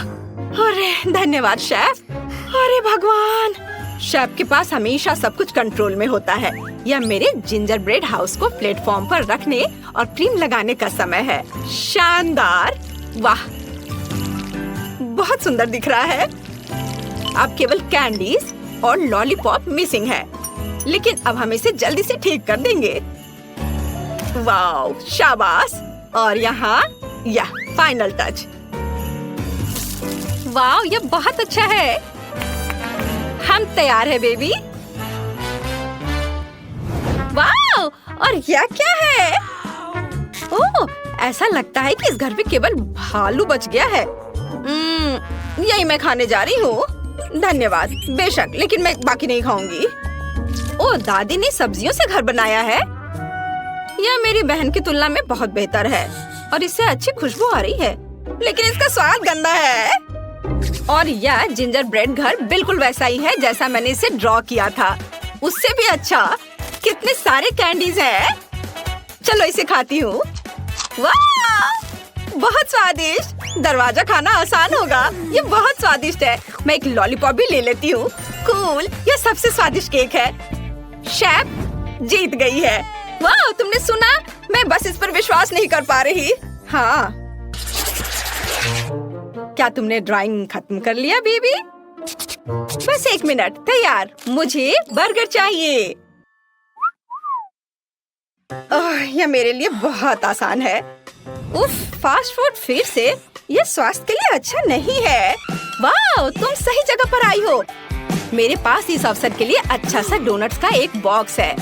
अरे धन्यवाद शेफ। अरे भगवान! शेफ के पास हमेशा सब कुछ कंट्रोल में होता है। यह मेरे जिंजर ब्रेड हाउस को प्लेटफॉर्म पर रखने और क्रीम लगाने का समय है। शानदार! वाह, बहुत सुंदर दिख रहा है। अब केवल कैंडीज और लॉलीपॉप मिसिंग है, लेकिन अब हम इसे जल्दी से ठीक कर देंगे। वाह, शाबाश! और यहाँ यह फाइनल टच। वाह, ये बहुत अच्छा है। हम तैयार है बेबी। वाह, और यह क्या है? ओह, ऐसा लगता है कि इस घर में केवल भालू बच गया है। यही मैं खाने जा रही हूँ। धन्यवाद। बेशक, लेकिन मैं बाकी नहीं खाऊंगी। ओह, दादी ने सब्जियों से घर बनाया है। यह मेरी बहन की तुलना में बहुत बेहतर है और इससे अच्छी खुशबू आ रही है, लेकिन इसका स्वाद गंदा है। और यह जिंजर ब्रेड घर बिल्कुल वैसा ही है जैसा मैंने इसे ड्रॉ किया था, उससे भी अच्छा। कितने सारे कैंडीज हैं। चलो इसे खाती हूँ। वाह, बहुत स्वादिष्ट। दरवाजा खाना आसान होगा। ये बहुत स्वादिष्ट है। मैं एक लॉलीपॉप भी ले लेती हूँ। कूल! यह सबसे स्वादिष्ट केक है। शेफ जीत गई है। वाह, तुमने सुना? मैं बस इस पर विश्वास नहीं कर पा रही। हाँ, क्या तुमने ड्राइंग खत्म कर लिया बेबी? बस 1 मिनट। तैयार। मुझे बर्गर चाहिए। यह मेरे लिए बहुत आसान है। उफ, फास्ट फूड फिर से। यह स्वास्थ्य के लिए अच्छा नहीं है। वाह, तुम सही जगह पर आई हो। मेरे पास इस अवसर के लिए अच्छा सा डोनट्स का एक बॉक्स है।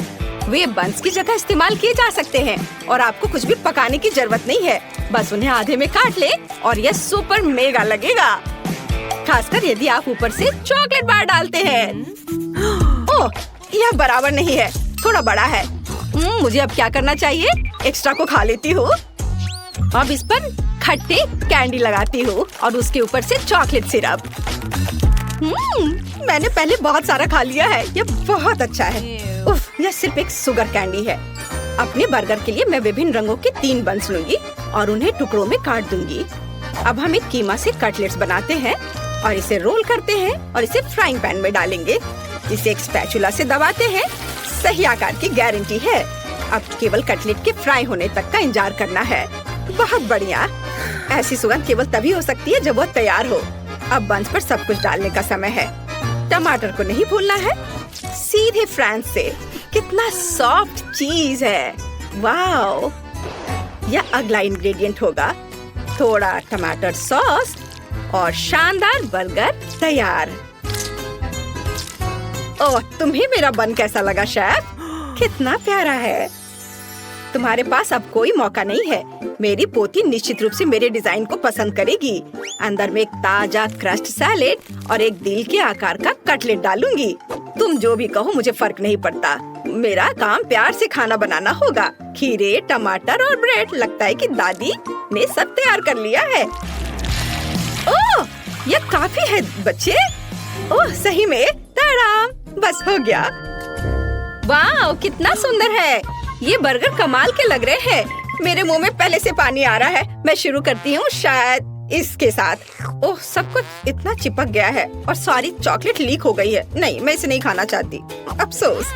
वे बंस की जगह इस्तेमाल किए जा सकते हैं और आपको कुछ भी पकाने की जरूरत नहीं है। बस उन्हें आधे में काट ले और यह सुपर मेगा लगेगा, खासकर यदि आप ऊपर से चॉकलेट बार डालते हैं। ओह, यह बराबर नहीं है, थोड़ा बड़ा है। मुझे अब क्या करना चाहिए? एक्स्ट्रा को खा लेती हूँ। अब इस पर खट्टी कैंडी लगाती हूँ और उसके ऊपर से चॉकलेट सिरप। मैंने पहले बहुत सारा खा लिया है। ये बहुत अच्छा है। उफ, यह सिर्फ एक शुगर कैंडी है। अपने बर्गर के लिए मैं विभिन्न रंगों के 3 बंस लूंगी और उन्हें टुकड़ों में काट दूंगी। अब हम एक कीमा से कटलेट्स बनाते हैं और इसे रोल करते हैं और इसे फ्राइंग पैन में डालेंगे। इसे एक स्पैचुला से दबाते हैं। सही आकार की गारंटी है। अब केवल कटलेट के फ्राई होने तक का इंतजार करना है। बहुत बढ़िया। ऐसी सुगंध केवल तभी हो सकती है जब वो तैयार हो। अब बंस पर सब कुछ डालने का समय है। टमाटर को नहीं भूलना है। सीधे फ्रांस से। कितना सॉफ्ट चीज है। वाओ। यह अगला इंग्रेडिएंट होगा। थोड़ा टमाटर सॉस और शानदार बर्गर तैयार। ओह, तुम्हें मेरा बन कैसा लगा शेफ? कितना प्यारा है। तुम्हारे पास अब कोई मौका नहीं है। मेरी पोती निश्चित रूप से मेरे डिजाइन को पसंद करेगी। अंदर में एक ताजा क्रस्ट सैलेड और एक दिल के आकार का कटलेट डालूंगी। तुम जो भी कहो, मुझे फर्क नहीं पड़ता। मेरा काम प्यार से खाना बनाना होगा। खीरे, टमाटर और ब्रेड। लगता है कि दादी ने सब तैयार कर लिया है। ओह, यह काफी है बच्चे। ओह, सही में ताराम, बस हो गया। वाह, कितना सुंदर है। ये बर्गर कमाल के लग रहे हैं। मेरे मुंह में पहले से पानी आ रहा है। मैं शुरू करती हूँ शायद इसके साथ। ओह, सब कुछ इतना चिपक गया है और सारी चॉकलेट लीक हो गई है। नहीं, मैं इसे नहीं खाना चाहती। अफसोस।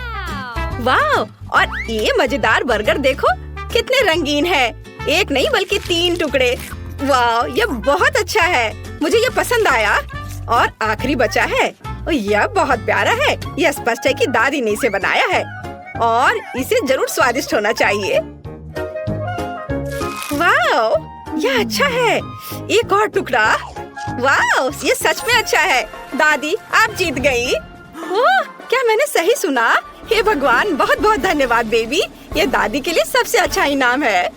वाह, और ये मजेदार बर्गर देखो कितने रंगीन है। एक नहीं बल्कि 3 टुकड़े। वाह, यह बहुत अच्छा है। मुझे यह पसंद आया। और आखिरी बचा है। यह बहुत प्यारा है। यह स्पष्ट है कि दादी ने इसे बनाया है और इसे जरूर स्वादिष्ट होना चाहिए। वाह, यह अच्छा है। एक और टुकड़ा। वाह, ये सच में अच्छा है। दादी, आप जीत गई। ओह, क्या मैंने सही सुना? हे भगवान, बहुत बहुत धन्यवाद बेबी। ये दादी के लिए सबसे अच्छा इनाम है।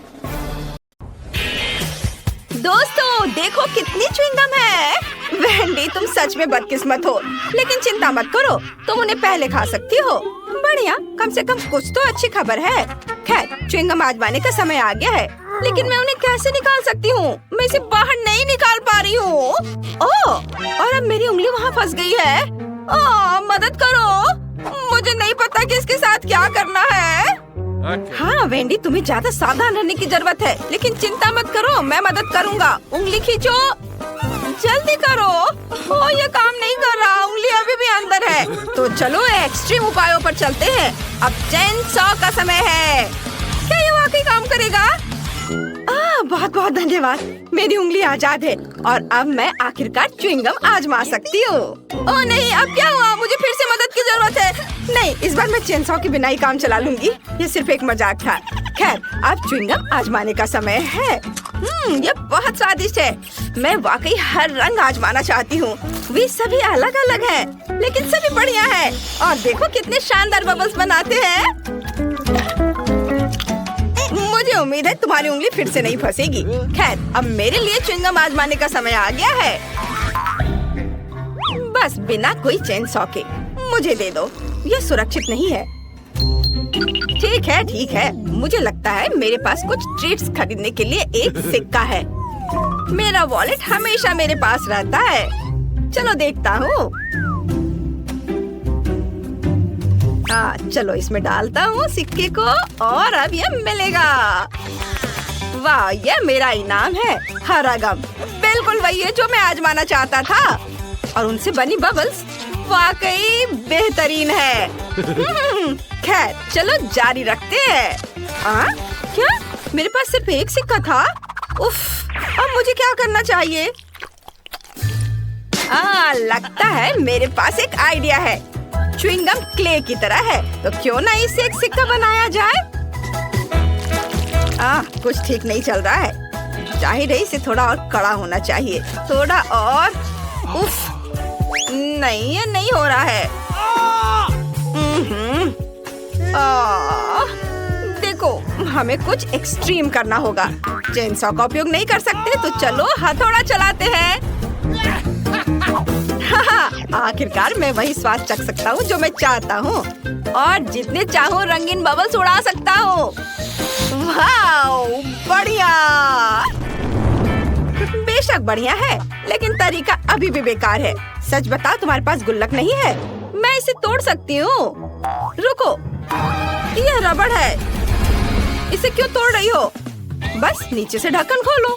दोस्तों, देखो कितनी च्युइंगम है। वेंडी, तुम सच में बदकिस्मत हो, लेकिन चिंता मत करो, तुम उन्हें पहले खा सकती हो। बढ़िया, कम से कम कुछ तो अच्छी खबर है। खैर, च्युइंगम आजमाने का समय आ गया है, लेकिन मैं उन्हें कैसे निकाल सकती हूँ? मैं इसे बाहर नहीं निकाल पा रही हूँ। ओह, और अब मेरी उंगली वहाँ फंस गई है। ओह, मदद करो। मुझे नहीं पता कि इसके साथ क्या करना है। हाँ वेंडी, तुम्हें ज्यादा सावधान रहने की जरूरत है, लेकिन चिंता मत करो, मैं मदद करूँगा। उंगली खींचो, जल्दी करो। ओह, ये काम नहीं कर रहा। उंगली अभी भी अंदर है। तो चलो एक्सट्रीम उपायों पर चलते हैं। अब चेन सॉ का समय है। क्या ये वाकई काम करेगा? बहुत बहुत धन्यवाद। मेरी उंगली आजाद है और अब मैं आखिरकार च्युइंगम आजमा सकती हूँ। ओह नहीं, अब क्या हुआ? मुझे फिर से मदद की जरूरत है। नहीं, इस बार मैं चेन सॉ के बिना ही काम चला लूंगी। ये सिर्फ एक मजाक था। खैर, अब च्युइंगम आजमाने का समय है। ये बहुत स्वादिष्ट है। मैं वाकई हर रंग आजमाना चाहती हूँ। वे सभी अलग अलग हैं, लेकिन सभी बढ़िया है। और देखो कितने शानदार बबल्स बनाते हैं। मुझे उम्मीद है तुम्हारी उंगली फिर से नहीं फंसेगी। खैर, अब मेरे लिए च्युइंगम आजमाने का समय आ गया है। बस बिना कोई चेन सॉ के मुझे दे दो। ये सुरक्षित नहीं है। ठीक है। मुझे लगता है मेरे पास कुछ ट्रीट्स खरीदने के लिए एक सिक्का है। मेरा वॉलेट हमेशा मेरे पास रहता है। चलो देखता हूँ। चलो इसमें डालता हूँ सिक्के को और अब ये मिलेगा। वाह, ये मेरा इनाम है। हरा गम बिल्कुल वही है जो मैं आजमाना चाहता था। और उनसे बनी बबल्स वाकई बेहतरीन है। खैर, चलो जारी रखते हैं। क्या मेरे पास सिर्फ एक सिक्का था? उफ, अब मुझे क्या करना चाहिए? लगता है मेरे पास एक आइडिया है। च्युइंगम क्ले की तरह है, तो क्यों ना इससे एक सिक्का बनाया जाए? कुछ ठीक नहीं चल रहा है। जाहिर है इसे थोड़ा और कड़ा होना चाहिए। थोड़ा और। उफ, नहीं, ये नहीं हो रहा है। देखो, हमें कुछ एक्सट्रीम करना होगा। चेन सॉ का उपयोग नहीं कर सकते, तो चलो हथौड़ा चलाते हैं। आखिरकार मैं वही स्वाद चख सकता हूँ जो मैं चाहता हूँ और जितने चाहूँ रंगीन बबल्स उड़ा सकता हूँ। वाह, बढ़िया। बेशक बढ़िया है, लेकिन तरीका अभी भी बेकार है। सच बताओ, तुम्हारे पास गुल्लक नहीं है? मैं इसे तोड़ सकती हूँ। रुको, यह रबड़ है, इसे क्यों तोड़ रही हो? बस नीचे से ढक्कन खोलो।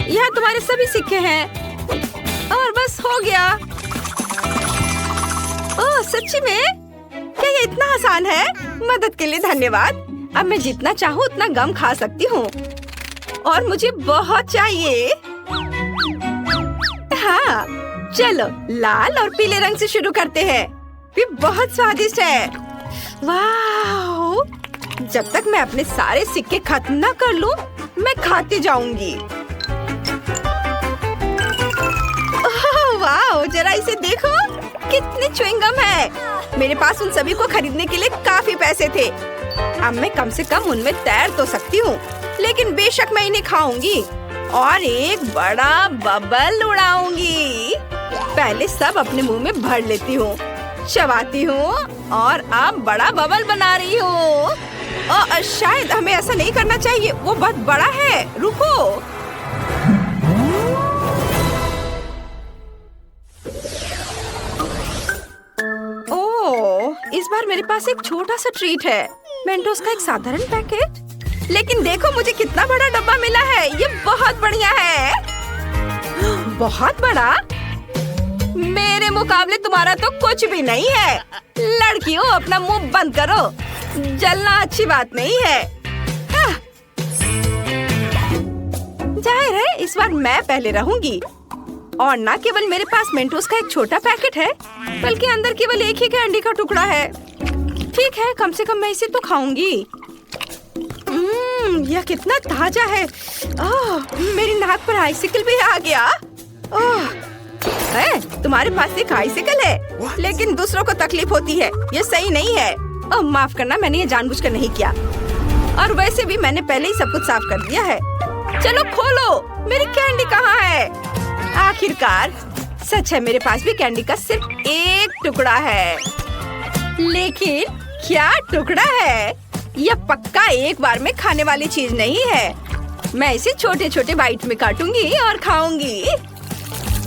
यहाँ तुम्हारे सभी सिक्के हैं और बस हो गया। ओह सच्ची में? क्या ये इतना आसान है? मदद के लिए धन्यवाद। अब मैं जितना चाहूँ उतना गम खा सकती हूँ और मुझे बहुत चाहिए। हाँ, चलो लाल और पीले रंग से शुरू करते हैं। ये बहुत स्वादिष्ट है। वाह! जब तक मैं अपने सारे सिक्के खत्म न कर लूं, मैं खाती जाऊंगी। ओह वाह! जरा इसे देखो, कितने च्युइंगम है। मेरे पास उन सभी को खरीदने के लिए काफी पैसे थे। अब मैं कम से कम उनमें तैर तो सकती हूँ, लेकिन बेशक मैं इन्हें खाऊंगी और एक बड़ा बबल उड़ाऊंगी। पहले सब अपने मुंह में भर लेती हूँ, चबाती हूँ और अब बड़ा बबल बना रही हूँ। शायद हमें ऐसा नहीं करना चाहिए, वो बहुत बड़ा है। रुको। ओह, इस बार मेरे पास एक छोटा सा ट्रीट है। मेंटोस का एक साधारण पैकेट। लेकिन देखो मुझे कितना बड़ा डब्बा मिला है। ये बहुत बढ़िया है। बहुत बड़ा? मेरे मुकाबले तुम्हारा तो कुछ भी नहीं है। लड़कियों, अपना मुंह बंद करो। जलना अच्छी बात नहीं है। जाहिर है इस बार मैं पहले रहूंगी। और न केवल मेरे पास मेंटोस का एक छोटा पैकेट है, बल्कि अंदर केवल एक ही कैंडी का टुकड़ा है। ठीक है, कम से कम मैं इसे तो खाऊंगी। यह कितना ताजा है। मेरी नाक पर आइसिकल भी आ गया। तुम्हारे पास एक आइसिकल है, लेकिन दूसरों को तकलीफ होती है। ये सही नहीं है। माफ करना, मैंने ये जानबूझकर नहीं किया। और वैसे भी मैंने पहले ही सब कुछ साफ कर दिया है। चलो खोलो, मेरी कैंडी कहाँ है? आखिरकार, सच है, मेरे पास भी कैंडी का सिर्फ एक टुकड़ा है। लेकिन क्या टुकड़ा है? यह पक्का एक बार में खाने वाली चीज नहीं है। मैं इसे छोटे छोटे बाइट में काटूंगी और खाऊंगी।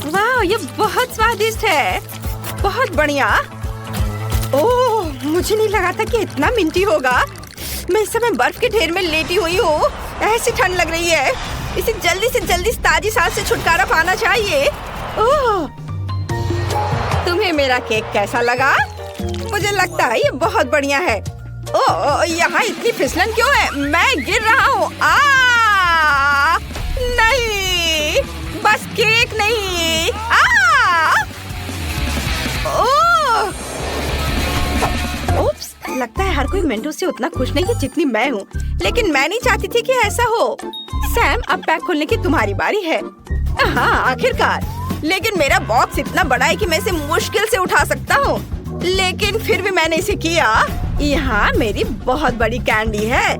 वाह, ये बहुत स्वादिष्ट है। बहुत बढ़िया। ओह, मुझे नहीं लगा था कि इतना मिंटी होगा। मैं इस समय बर्फ के ढेर में लेटी हुई हूँ। ऐसी ठंड लग रही है। इसे जल्दी से जल्दी ताजी सांस से छुटकारा पाना चाहिए। ओह, तुम्हें मेरा केक कैसा लगा? मुझे लगता है ये बहुत बढ़िया है। ओह, यहाँ इतनी फिसलन क्यों है? मैं गिर रहा हूँ। नहीं, बस केक नहीं। ओप्स, लगता है हर कोई मेंटोस से उतना खुश नहीं है जितनी मैं हूँ। लेकिन मैं नहीं चाहती थी कि ऐसा हो। सैम, अब पैक खोलने की तुम्हारी बारी है। हाँ, आखिरकार। लेकिन मेरा बॉक्स इतना बड़ा है कि मैं इसे मुश्किल से उठा सकता हूँ। लेकिन फिर भी मैंने इसे किया। यहाँ मेरी बहुत बड़ी कैंडी है।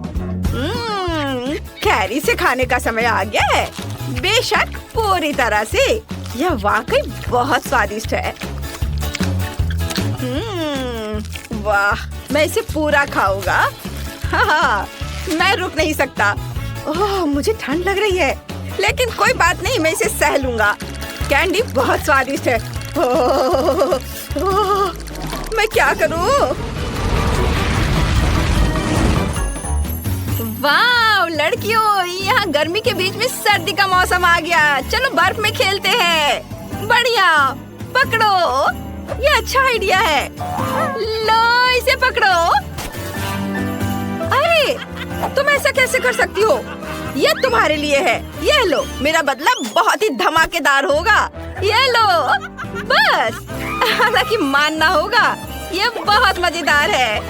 कैरी से खाने का समय आ गया है। बेशक, पूरी तरह से। यह वाकई बहुत स्वादिष्ट है। वाह, मैं इसे पूरा खाऊंगा। हाँ, मैं रुक नहीं सकता। ओह, मुझे ठंड लग रही है, लेकिन कोई बात नहीं, मैं इसे सह लूंगा। कैंडी बहुत स्वादिष्ट है। मैं क्या करूं? वाह लड़कियों, यहाँ गर्मी के बीच में सर्दी का मौसम आ गया। चलो बर्फ में खेलते हैं। बढ़िया, पकड़ो। ये अच्छा आइडिया है। लो, इसे पकड़ो। अरे, तुम ऐसा कैसे कर सकती हो? ये तुम्हारे लिए है। ये लो, मेरा बदला बहुत ही धमाकेदार होगा। ये लो, बस। हालांकि मानना होगा, ये बहुत मजेदार है।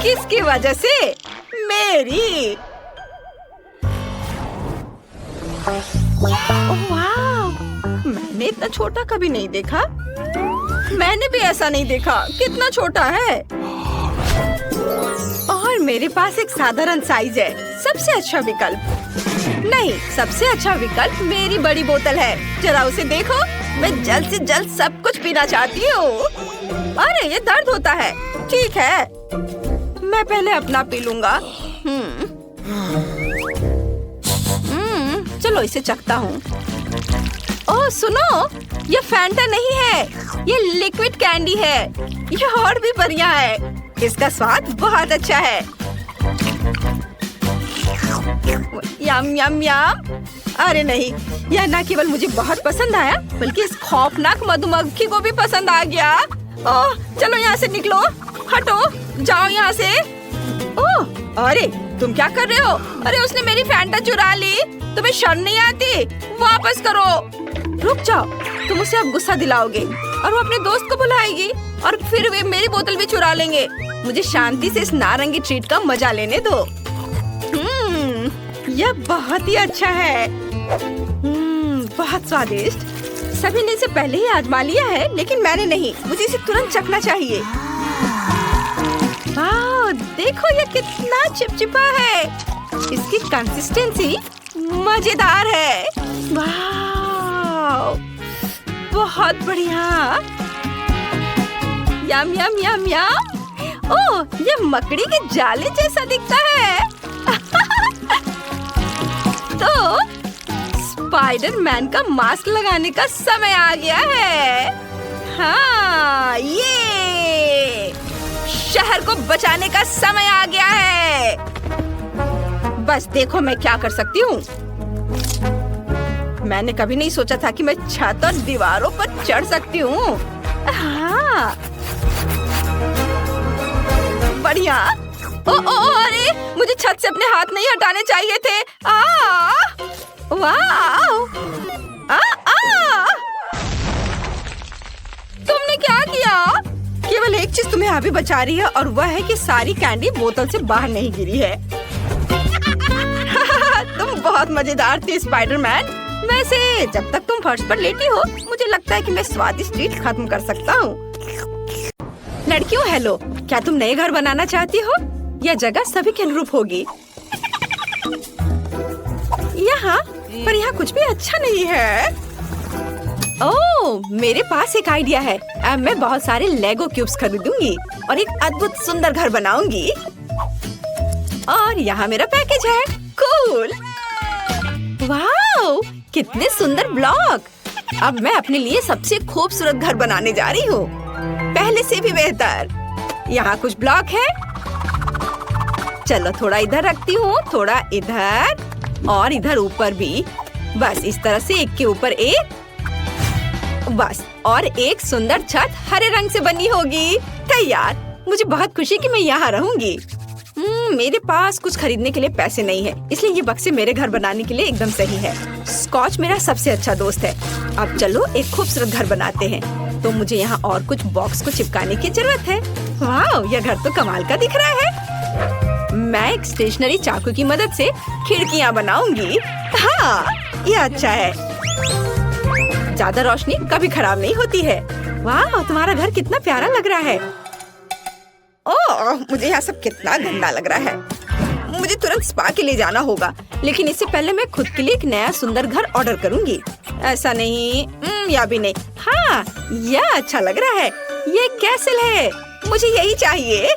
किसकी वजह से? मेरी। वाह, मैंने इतना छोटा कभी नहीं देखा। मैंने भी ऐसा नहीं देखा। कितना छोटा है। और मेरे पास एक साधारण साइज है। सबसे अच्छा विकल्प नहीं, सबसे अच्छा विकल्प मेरी बड़ी बोतल है। जरा उसे देखो। मैं जल्द से जल्द सब कुछ पीना चाहती हूँ। अरे, ये दर्द होता है। ठीक है, मैं पहले अपना पी लूंगा। चलो इसे चखता हूँ। ओह सुनो, ये फैंटा नहीं है, ये लिक्विड कैंडी है। ये और भी बढ़िया है, इसका स्वाद बहुत अच्छा है। यम यम यम। अरे नहीं, यह न केवल मुझे बहुत पसंद आया बल्कि इस खौफनाक मधुमक्खी को भी पसंद आ गया। ओह चलो यहाँ से निकलो, हटो, जाओ यहाँ से। ओह अरे तुम क्या कर रहे हो? अरे उसने मेरी फैंटा चुरा ली। तुम्हें शर्म नहीं आती? वापस करो। रुक जाओ, तुम उसे अब गुस्सा दिलाओगे और वो अपने दोस्त को बुलाएगी और फिर वे मेरी बोतल भी चुरा लेंगे। मुझे शांति से इस नारंगी ट्रीट का मजा लेने दो। यह बहुत ही अच्छा है। बहुत स्वादिष्ट। सभी ने इसे पहले ही आजमा लिया है लेकिन मैंने नहीं। मुझे इसे तुरंत चखना चाहिए। वाह, देखो ये कितना चिपचिपा है। इसकी कंसिस्टेंसी मजेदार है। वाह, बहुत बढ़िया। यम यम यम यम। ओह, ये मकड़ी के जाले जैसा दिखता है। तो स्पाइडरमैन का मास्क लगाने का समय आ गया है। हाँ, ये शहर को बचाने का समय आ गया है। बस देखो मैं क्या कर सकती हूँ। मैंने कभी नहीं सोचा था कि मैं छत और दीवारों पर चढ़ सकती हूँ। हाँ, बढ़िया। अरे मुझे छत से अपने हाथ नहीं हटाने चाहिए थे। वाह! तुमने क्या किया? केवल एक चीज तुम्हें अभी बचा रही है और वह है कि सारी कैंडी बोतल से बाहर नहीं गिरी है। तुम बहुत मजेदार थी स्पाइडरमैन। वैसे जब तक तुम फर्श पर लेटी हो मुझे लगता है कि मैं स्वादिष्ट ट्रीट खत्म कर सकता हूँ। लड़कियों हेलो, क्या तुम नए घर बनाना चाहती हो? यह जगह सभी के अनुरूप होगी। यहाँ पर यहाँ कुछ भी अच्छा नहीं है। ओह, मेरे पास एक आइडिया है। अब मैं बहुत सारे लेगो क्यूब्स खरीदूंगी और एक अद्भुत सुंदर घर बनाऊंगी। और यहाँ मेरा पैकेज है। कूल। वाह, कितने सुंदर ब्लॉक। अब मैं अपने लिए सबसे खूबसूरत घर बनाने जा रही हूँ, पहले से भी बेहतर। यहाँ कुछ ब्लॉक है। चलो थोड़ा इधर रखती हूँ, थोड़ा इधर और इधर ऊपर भी। बस इस तरह से एक के ऊपर एक। बस, और एक सुंदर छत हरे रंग से बनी होगी। तैयार। मुझे बहुत खुशी कि मैं यहाँ रहूंगी। मेरे पास कुछ खरीदने के लिए पैसे नहीं है, इसलिए ये बक्से मेरे घर बनाने के लिए एकदम सही है। स्कॉच मेरा सबसे अच्छा दोस्त है। अब चलो एक खूबसूरत घर बनाते हैं। तो मुझे यहाँ और कुछ बॉक्स को चिपकाने की जरूरत है। वाह, यह घर तो कमाल का दिख रहा है। मैं एक स्टेशनरी चाकू की मदद से खिड़कियाँ बनाऊंगी। हाँ, यह अच्छा है। ज्यादा रोशनी कभी खराब नहीं होती है। वाह, तुम्हारा घर कितना प्यारा लग रहा है। ओह, मुझे यहाँ सब कितना गंदा लग रहा है। मुझे तुरंत स्पा के लिए जाना होगा, लेकिन इससे पहले मैं खुद के लिए एक नया सुंदर घर ऑर्डर करूंगी। ऐसा नहीं, या भी नहीं। हाँ, यह अच्छा लग रहा है। ये कैसल है, मुझे यही चाहिए।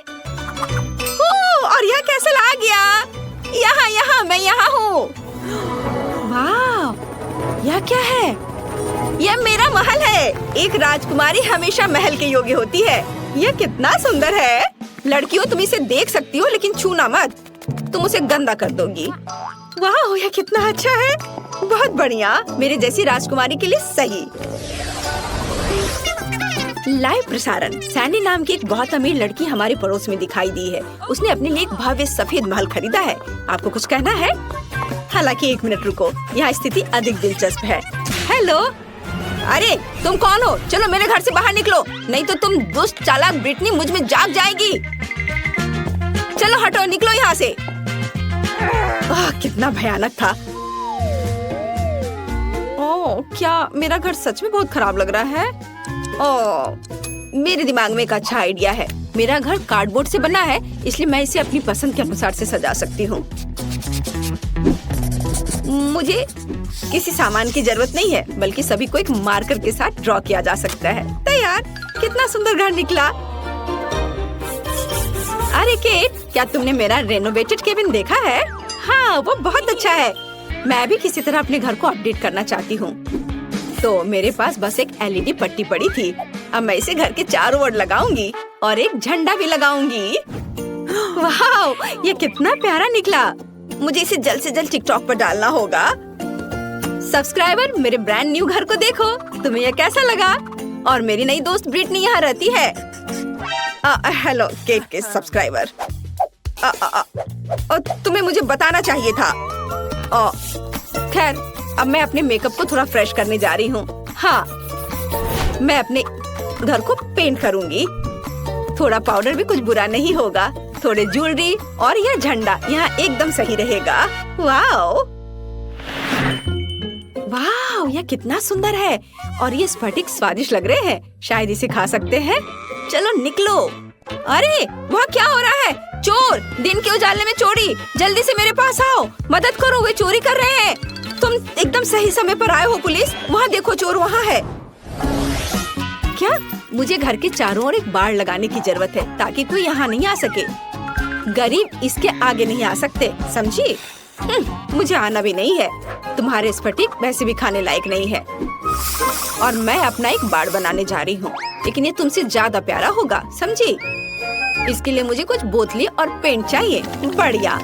और यह कैसल आ गया। यहाँ मैं यहाँ हूँ। वाह, यह क्या है? यह मेरा महल है। एक राजकुमारी हमेशा महल के योग्य होती है। यह कितना सुंदर है। लड़कियों, तुम इसे देख सकती हो लेकिन छूना मत, तुम उसे गंदा कर दोगी। वाह, यह कितना अच्छा है। बहुत बढ़िया, मेरे जैसी राजकुमारी के लिए सही। लाइव प्रसारण। सैंडी नाम की एक बहुत अमीर लड़की हमारे पड़ोस में दिखाई दी है। उसने अपने लिए एक भव्य सफेद महल खरीदा है। आपको कुछ कहना है? हालांकि एक मिनट रुको, यहाँ स्थिति अधिक दिलचस्प है। हेलो, अरे तुम कौन हो? चलो मेरे घर से बाहर निकलो, नहीं तो तुम दुष्ट चालाक ब्रिटनी मुझ में जाग जाएगी। चलो हटो, निकलो यहाँ से। कितना भयानक था। ओह, क्या मेरा घर सच में बहुत खराब लग रहा है। ओह, मेरे दिमाग में एक अच्छा आइडिया है। मेरा घर कार्डबोर्ड से बना है, इसलिए मैं इसे अपनी पसंद के अनुसार से सजा सकती हूँ। मुझे किसी सामान की जरूरत नहीं है, बल्कि सभी को एक मार्कर के साथ ड्रॉ किया जा सकता है। तैयार। कितना सुंदर घर निकला। अरे केट, क्या तुमने मेरा रेनोवेटेड केबिन देखा है? हाँ, वो बहुत अच्छा है। मैं भी किसी तरह अपने घर को अपडेट करना चाहती हूँ। तो मेरे पास बस एक एलईडी पट्टी पड़ी थी। अब मैं इसे घर के चारों ओर लगाऊंगी और एक झंडा भी लगाऊंगी। वाह, ये कितना प्यारा निकला। मुझे इसे जल्द से जल्द टिकटॉक पर डालना होगा। सब्सक्राइबर, मेरे ब्रांड न्यू घर को देखो। तुम्हें यह कैसा लगा? और मेरी नई दोस्त ब्रिटनी यहाँ रहती है। हेलो केट के सब्सक्राइबर। तुम्हें मुझे बताना चाहिए था। खैर, अब मैं अपने मेकअप को थोड़ा फ्रेश करने जा रही हूँ। हाँ, मैं अपने घर को पेंट करूँगी। थोड़ा पाउडर भी कुछ बुरा नहीं होगा। थोड़े ज्वेलरी और यह झंडा यहाँ एकदम सही रहेगा। वाओ वाह, यह कितना सुंदर है। और ये स्फटिक स्वादिष्ट लग रहे हैं। शायद इसे खा सकते हैं। चलो निकलो। अरे वहाँ क्या हो रहा है? चोर! दिन के उजाले में चोरी! जल्दी से मेरे पास आओ, मदद करो, वे चोरी कर रहे हैं। तुम एकदम सही समय पर आए हो पुलिस। वहाँ देखो, चोर वहाँ है। क्या? मुझे घर के चारों ओर एक बाड़ लगाने की जरूरत है ताकि कोई यहाँ नहीं आ सके। गरीब इसके आगे नहीं आ सकते, समझी? मुझे आना भी नहीं है। तुम्हारे स्फटिक वैसे भी खाने लायक नहीं है। और मैं अपना एक बाड़ बनाने जा रही हूँ, लेकिन ये तुमसे ज्यादा प्यारा होगा, समझी? इसके लिए मुझे कुछ बोतली और पेंट चाहिए। बढ़िया।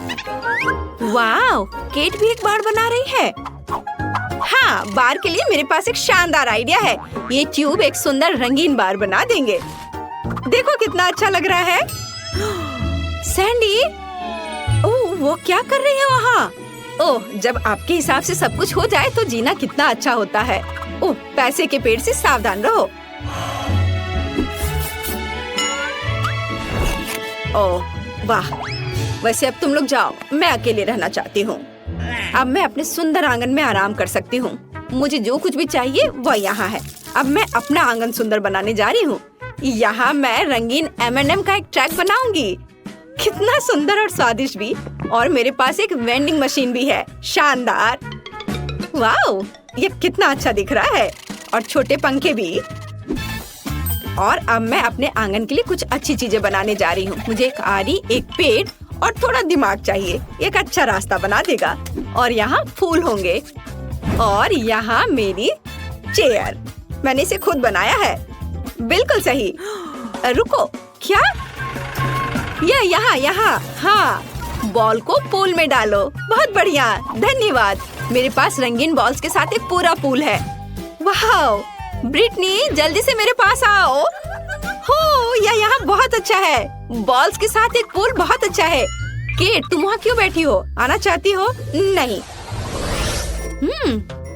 वाह, केट भी एक बाड़ बना रही है। हाँ, बार के लिए मेरे पास एक शानदार आइडिया है। ये ट्यूब एक सुंदर रंगीन बार बना देंगे। देखो कितना अच्छा लग रहा है। सैंडी, ओह, वो क्या कर रही है वहाँ? ओह, जब आपके हिसाब से सब कुछ हो जाए तो जीना कितना अच्छा होता है। ओह, पैसे के पेड़ से सावधान रहो। ओह वाह, वैसे अब तुम लोग जाओ, मैं अकेले रहना चाहती हूँ। अब मैं अपने सुंदर आंगन में आराम कर सकती हूँ। मुझे जो कुछ भी चाहिए वह यहाँ है। अब मैं अपना आंगन सुंदर बनाने जा रही हूँ। यहाँ मैं रंगीन M&M का एक ट्रैक बनाऊंगी। कितना सुंदर और स्वादिष्ट भी। और मेरे पास एक वेंडिंग मशीन भी है। शानदार। वाओ, ये कितना अच्छा दिख रहा है। और छोटे पंखे भी। और अब मैं अपने आंगन के लिए कुछ अच्छी चीजें बनाने जा रही हूँ। मुझे एक आरी, एक पेड़ और थोड़ा दिमाग चाहिए। एक अच्छा रास्ता बना देगा। और यहाँ फूल होंगे। और यहाँ मेरी चेयर। मैंने इसे खुद बनाया है। बिल्कुल सही। रुको, क्या? यहाँ। हाँ, बॉल को पूल में डालो। बहुत बढ़िया, धन्यवाद। मेरे पास रंगीन बॉल्स के साथ एक पूरा पूल है। वाह, ब्रिटनी जल्दी से मेरे पास आओ। हो, यह यहाँ बहुत अच्छा है। बॉल्स के साथ एक पूल बहुत अच्छा है। केट, तुम वहाँ क्यों बैठी हो? आना चाहती हो? नहीं।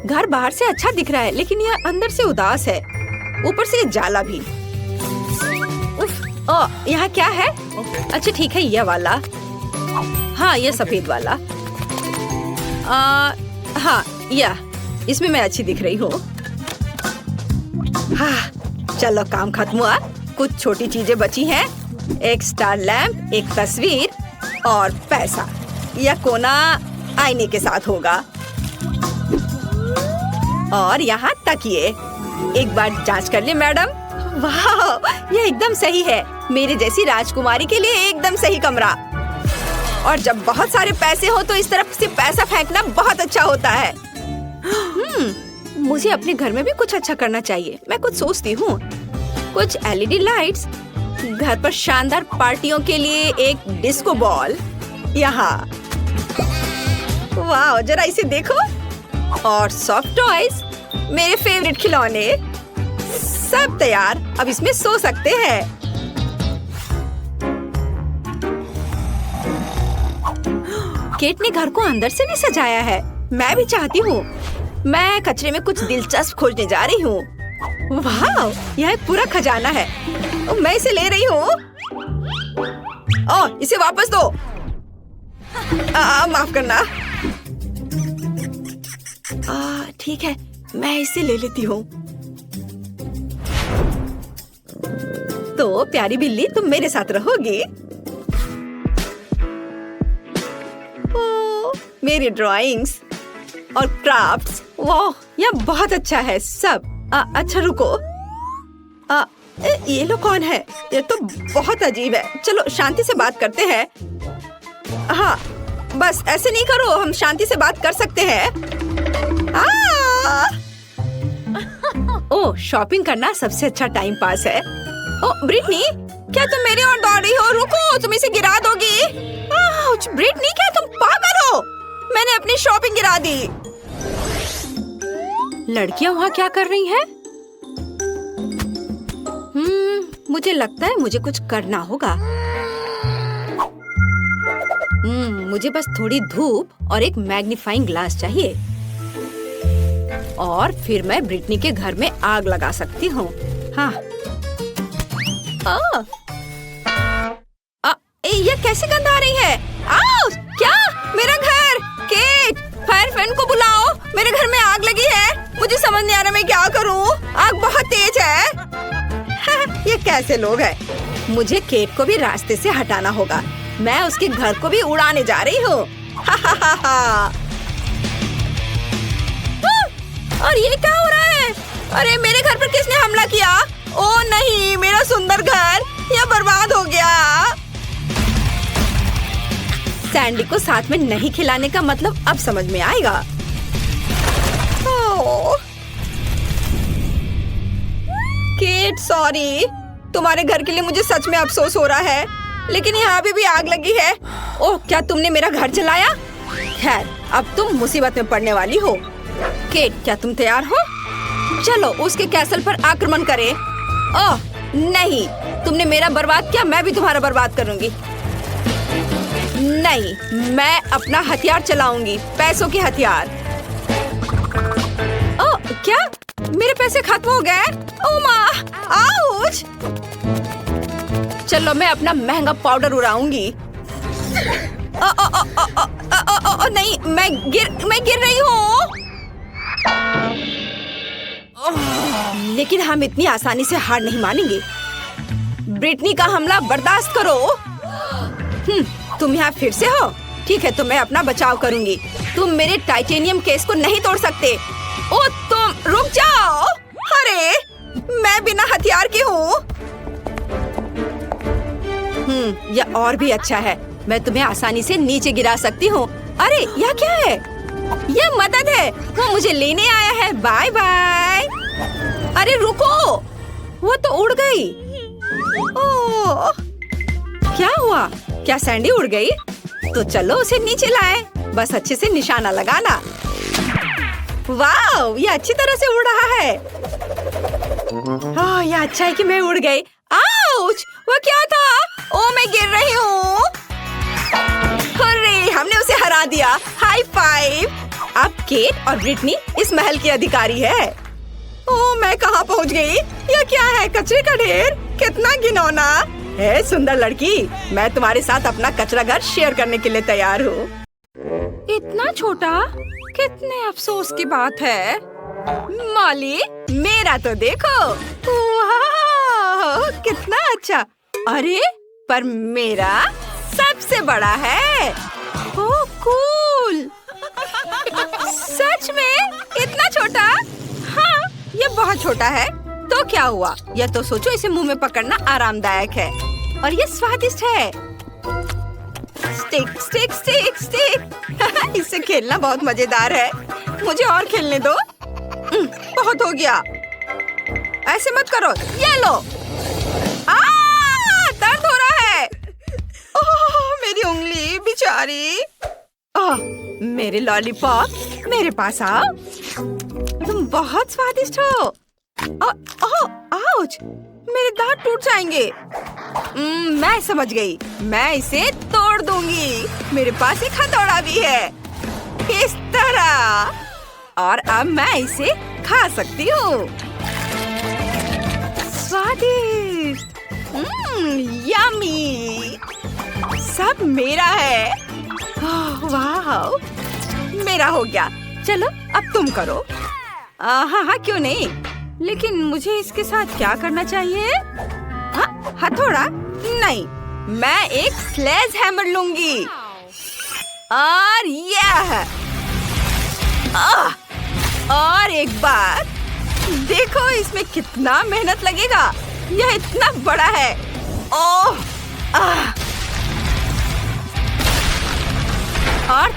घर बाहर से अच्छा दिख रहा है, लेकिन यह अंदर से उदास है। ऊपर से ये जाला भी। यहाँ क्या है? अच्छा ठीक है, यह वाला। हाँ, यह सफेद वाला। हाँ, यह इसमें मैं अच्छी दिख रही हूँ। हाँ, चलो काम खत्म हुआ। कुछ छोटी चीजें बची हैं। एक स्टार लैंप, एक तस्वीर और पैसा। यह कोना आईने के साथ होगा। और यहाँ तकिए। एक बार जांच कर ले मैडम। वाह, यह एकदम सही है। मेरे जैसी राजकुमारी के लिए एकदम सही कमरा। और जब बहुत सारे पैसे हो तो इस तरफ से पैसा फेंकना बहुत अच्छा होता है। मुझे अपने घर में भी कुछ अच्छा करना चाहिए। मैं कुछ सोचती हूँ। कुछ LED लाइट्स। घर पर शानदार पार्टियों के लिए एक डिस्को बॉल। यहाँ। वाह, जरा इसे देखो। और सॉफ्ट टॉयज, मेरे फेवरेट खिलौने। सब तैयार। अब इसमें सो सकते हैं। केट ने घर को अंदर से भी सजाया है। मैं भी चाहती हूँ। मैं कचरे में कुछ दिलचस्प खोजने जा रही हूँ। वाह, यह एक पूरा खजाना है। मैं इसे ले रही हूँ। इसे वापस दो। माफ करना। ठीक है, मैं इसे ले लेती हूँ। तो प्यारी बिल्ली, तुम मेरे साथ रहोगी। मेरी ड्राइंग्स और क्राफ्ट्स। वाह, यह बहुत अच्छा है सब। अच्छा रुको। ये लोग कौन है? ये तो बहुत अजीब है। चलो शांति से बात करते हैं। हाँ, बस ऐसे नहीं करो, हम शांति से बात कर सकते हैं। ओह, शॉपिंग करना सबसे अच्छा टाइम पास है। ओह ब्रिटनी, क्या तुम मेरी ओर दौड़ रही हो? रुको, तुम इसे गिरा दोगी। आउच, ब्रिटनी क्या तुम पागल हो? मैंने अपनी शॉपिंग गिरा दी। लड़कियां वहाँ क्या कर रही हैं? मुझे लगता है मुझे कुछ करना होगा। मुझे बस थोड़ी धूप और एक मैग्नीफाइंग ग्लास चाहिए और फिर मैं ब्रिटनी के घर में आग लगा सकती हूँ। हाँ। ये कैसे गंध आ रही है? आओ, क्या? मेरा घर! केट, फायर फैन को बुलाओ, मेरे घर में आग लगी है। मुझे समझ नहीं आ रहा मैं क्या करूँ। आग बहुत तेज है। ये कैसे लोग हैं? मुझे केट को भी रास्ते से हटाना होगा। मैं उसके घर को भी उड़ाने जा रही हूँ। और ये क्या हो रहा है? अरे मेरे घर पर किसने हमला किया? ओह नहीं, मेरा सुंदर घर यह बर्बाद हो गया। सैंडी को साथ में नहीं खिलाने का मतलब अब समझ में आएगा। केट, सॉरी, तुम्हारे घर के लिए मुझे सच में अफसोस हो रहा है, लेकिन यहाँ भी आग लगी है। ओह, क्या तुमने मेरा घर जलाया? खैर, अब तुम मुसीबत में पड़ने वाली हो। केट, क्या तुम तैयार हो? चलो उसके कैसल पर आक्रमण करें। ओह नहीं, तुमने मेरा बर्बाद किया, मैं भी तुम्हारा बर्बाद करूंगी। नहीं, मैं अपना हथियार चलाऊंगी, पैसों के हथियार। ओह क्या? मेरे पैसे खत्म हो गए? ओह माँ, आउच! चलो मैं अपना महंगा पाउडर उड़ाऊंगी। नहीं, मैं गिर रही हूँ। लेकिन हम इतनी आसानी से हार नहीं मानेंगे। ब्रिटनी का हमला बर्दाश्त करो। तुम यहाँ फिर से हो? ठीक है, तो मैं अपना बचाव करूंगी। तुम मेरे टाइटेनियम केस को नहीं तोड़ सकते। ओ तुम रुक जाओ। अरे मैं बिना हथियार की हूँ। यह और भी अच्छा है, मैं तुम्हें आसानी से नीचे गिरा सकती हूँ। अरे यह क्या है? यह मदद है, वो मुझे लेने आया है। Bye bye. अरे रुको, वो तो उड़ गई। ओह, क्या हुआ? क्या सैंडी उड़ गई? तो चलो उसे नीचे लाए, बस अच्छे से निशाना लगाना। वाह, ये अच्छी तरह से उड़ रहा है। ओह, यह अच्छा है कि मैं उड़ गई। आउच! वो क्या था? ओह, मैं गिर रही हूँ। अरे, हमने उसे हरा दिया। High five. अब केट और ब्रिटनी इस महल की अधिकारी है। ओह, मैं कहाँ पहुँच गई? यह क्या है? कचरे का ढेर? कितना घिनौना है। सुंदर लड़की, मैं तुम्हारे साथ अपना कचरा घर शेयर करने के लिए तैयार हूँ। इतना छोटा? कितने अफसोस की बात है। मॉली, मेरा तो देखो। वाह, कितना अच्छा। अरे पर मेरा सबसे बड़ा है। ओह कूल। सच में? इतना छोटा? हाँ, ये बहुत छोटा है। तो क्या हुआ? यह तो सोचो, इसे मुंह में पकड़ना आरामदायक है और ये स्वादिष्ट है। Stick stick stick stick. इससे खेलना बहुत मजेदार है। मुझे और खेलने दो। बहुत हो गया। ऐसे मत करो। ये लो। दर्द हो रहा है। ओह, मेरी उंगली बेचारी। मेरे लॉलीपॉप, मेरे पास आओ। तुम बहुत स्वादिष्ट हो। आउच! मेरे दांत टूट जाएंगे। मैं समझ गई, मैं इसे तोड़ दूंगी। मेरे पास एक हथौड़ा भी है, इस तरह। और अब मैं इसे खा सकती हूँ। स्वादिष्ट। यम्मी। सब मेरा है। वाह, मेरा हो गया। चलो अब तुम करो। हाँ, क्यों नहीं। लेकिन मुझे इसके साथ क्या करना चाहिए? हथौड़ा? नहीं, मैं एक स्लेज हैमर लूंगी। और यह और एक बार देखो, इसमें कितना मेहनत लगेगा। यह इतना बड़ा है। ओह, और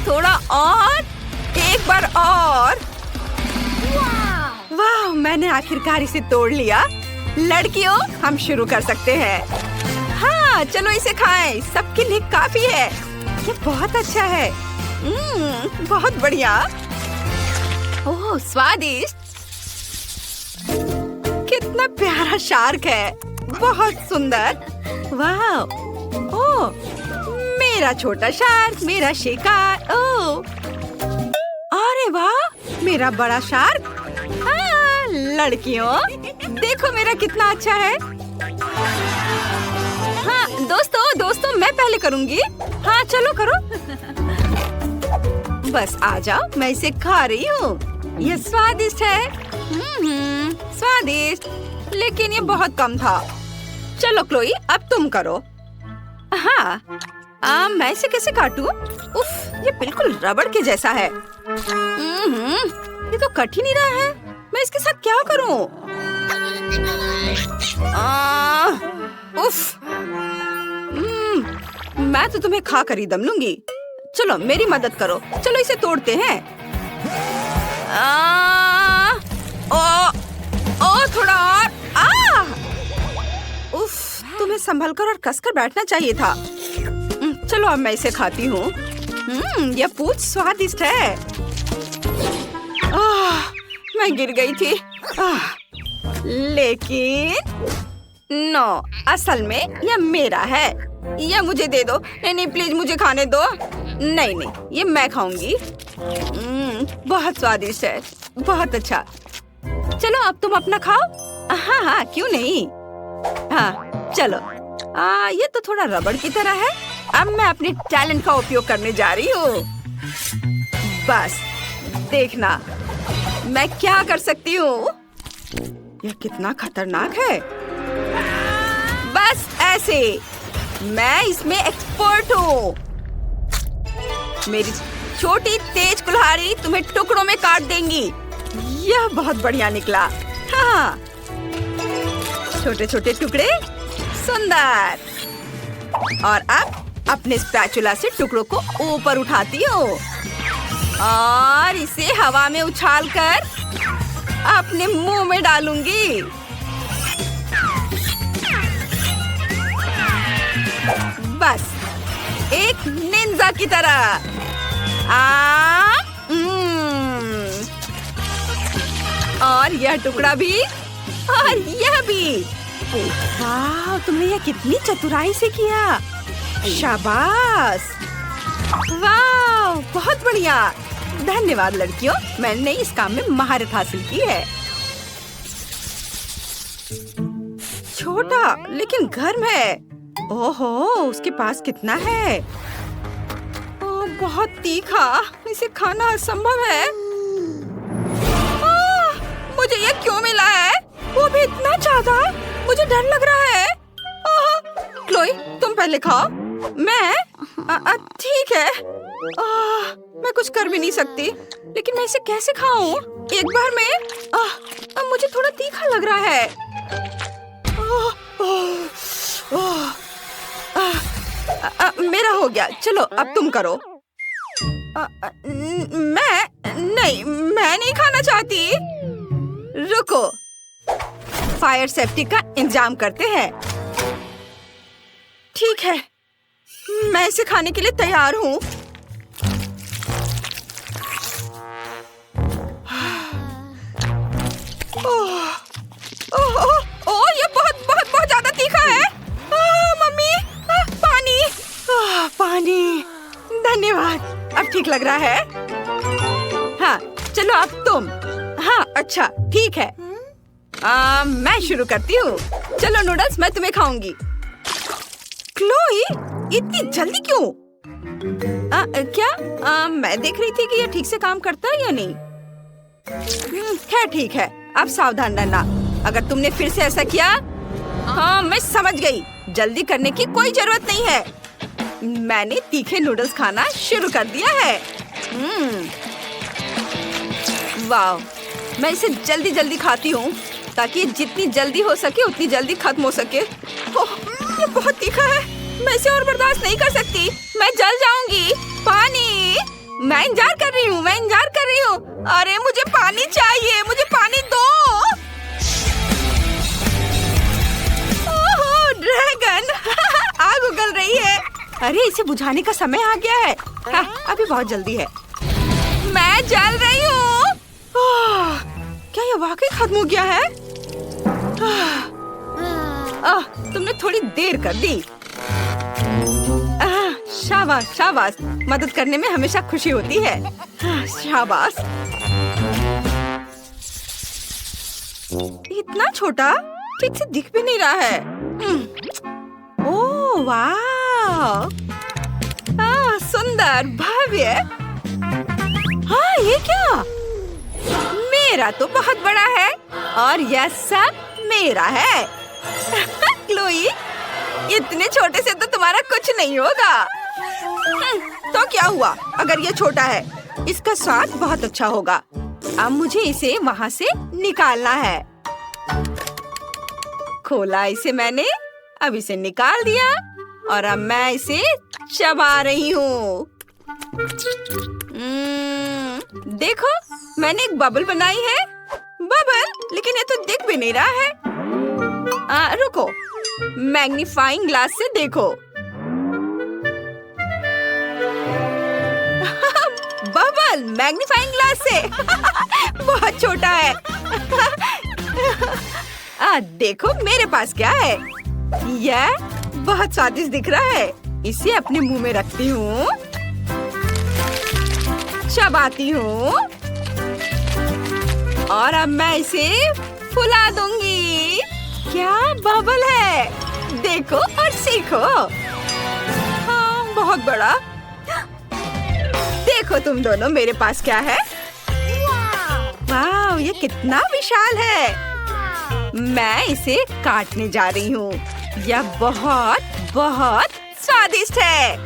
थोड़ा और, एक बार और। वाह, मैंने आखिरकार इसे तोड़ लिया। लड़कियों, हम शुरू कर सकते हैं। हाँ, चलो इसे खाएं, सबके लिए काफी है। ये बहुत अच्छा है। बहुत बढ़िया। ओह, स्वादिष्ट। कितना प्यारा शार्क है, बहुत सुंदर। वाह, ओह, मेरा छोटा शार्क, मेरा शिकार। ओह, अरे वाह, मेरा बड़ा शार्क। हाँ, लड़कियों, देखो मेरा कितना अच्छा है। हाँ, दोस्तों, मैं पहले करूंगी। हाँ, चलो करो। बस आ जाओ, मैं इसे खा रही हूँ। ये स्वादिष्ट है। स्वादिष्ट, लेकिन ये बहुत कम था। चलो क्लोई, अब तुम करो। हाँ, मैं इसे कैसे काटूं? उफ, ये बिल्कुल रबड़ के जैसा है। ये तो कट ही नहीं रहा है। मैं इसके साथ क्या करूं? उफ, मैं तो तुम्हें खा कर ही दम लूंगी। चलो मेरी मदद करो। चलो इसे तोड़ते हैं। थोड़ा और। उफ, तुम्हें संभल कर और कसकर बैठना चाहिए था। चलो अब मैं इसे खाती हूँ। यह पूंछ स्वादिष्ट है। मैं गिर गई थी। लेकिन नो, असल में यह मेरा है। यह मुझे दे दो। नहीं, प्लीज मुझे खाने दो। नहीं, ये मैं खाऊंगी। बहुत स्वादिष्ट है, बहुत अच्छा। चलो अब तुम अपना खाओ। हाँ, क्यों नहीं। हाँ, चलो। ये तो थोड़ा रबड़ की तरह है। अब मैं अपने टैलेंट का उपयोग करने जा रही हूँ। बस देखना मैं क्या कर सकती हूँ। यह कितना खतरनाक है। बस ऐसे, मैं इसमें एक्सपर्ट हूँ। मेरी छोटी तेज कुल्हाड़ी तुम्हें टुकड़ों में काट देंगी। यह बहुत बढ़िया निकला। हाँ, छोटे छोटे टुकड़े, सुंदर। और अब अपने स्पैचुला से टुकड़ों को ऊपर उठाती हूँ और इसे हवा में उछालकर अपने मुंह में डालूंगी। बस एक निंजा की तरह। और यह टुकड़ा भी, और यह भी। वाह, तुमने यह कितनी चतुराई से किया। शाबाश। वाह, बहुत बढ़िया। धन्यवाद लड़कियों, मैंने इस काम में महारत हासिल की है। छोटा लेकिन गर्म है। ओहो, उसके पास कितना है। बहुत तीखा, इसे खाना असंभव है। मुझे ये क्यों मिला है? वो भी इतना ज्यादा। मुझे डर लग रहा है। क्लोई, तुम पहले खाओ। मैं ठीक है। मैं कुछ कर भी नहीं सकती, लेकिन मैं इसे कैसे खाऊं? एक बार में। मुझे थोड़ा तीखा लग रहा है। मेरा हो गया। चलो अब तुम करो। मैं नहीं खाना चाहती। रुको, फायर सेफ्टी का इंतजाम करते हैं। ठीक है, मैं इसे खाने के लिए तैयार हूँ। ये बहुत ज्यादा तीखा है। मम्मी, पानी। पानी, धन्यवाद। अब ठीक लग रहा है। हाँ, चलो अब तुम। हाँ, अच्छा, ठीक है। मैं शुरू करती हूँ। चलो नूडल्स, मैं तुम्हें खाऊंगी। क्लोई, इतनी जल्दी क्यों? क्या? मैं देख रही थी कि ये ठीक से काम करता है या नहीं। खैर ठीक है, अब सावधान रहना। अगर तुमने फिर से ऐसा किया। हाँ, मैं समझ गई। जल्दी करने की कोई जरूरत नहीं है। मैंने तीखे नूडल्स खाना शुरू कर दिया है। वाह, मैं इसे जल्दी जल्दी खाती हूँ ताकि जितनी जल्दी हो सके उतनी जल्दी खत्म हो सके। ओह, ये बहुत तीखा है। मैं इसे और बर्दाश्त नहीं कर सकती। मैं जल जाऊंगी। पानी। मैं इंतजार कर रही हूँ। अरे मुझे पानी चाहिए। मुझे पानी दो। ओह ड्रैगन। आग उगल रही है। अरे इसे बुझाने का समय आ गया है। हाँ, अभी बहुत जल्दी है। मैं जल रही हूँ। क्या ये वाकई खत्म हो गया है? तुमने थोड़ी देर कर दी। शाबाश शाबाश, मदद करने में हमेशा खुशी होती है। शाबाश। इतना छोटा, ठीक से दिख भी नहीं रहा है। ओह वाह, सुंदर, भव्य। हाँ, ये क्या? मेरा तो बहुत बड़ा है और यह सब मेरा है। क्लोई, इतने छोटे से तो तुम्हारा कुछ नहीं होगा। तो क्या हुआ अगर ये छोटा है? इसका स्वाद बहुत अच्छा होगा। अब मुझे इसे वहाँ से निकालना है। खोला इसे मैंने, अब इसे निकाल दिया और अब मैं इसे चबा रही हूँ। देखो, मैंने एक बबल बनाई है। बबल, लेकिन ये तो दिख भी नहीं रहा है। रुको, मैग्नीफाइंग ग्लास से देखो। बबल मैग्नीफाइंग ग्लास से। बहुत छोटा है। देखो मेरे पास क्या है। यह बहुत स्वादिष्ट दिख रहा है। इसे अपने मुंह में रखती हूँ, चबाती हूँ और अब मैं इसे फुला दूंगी। क्या बबल है? देखो और सीखो। हाँ, बहुत बड़ा। देखो तुम दोनों, मेरे पास क्या है। वाह, ये कितना विशाल है। मैं इसे काटने जा रही हूँ। यह बहुत बहुत स्वादिष्ट है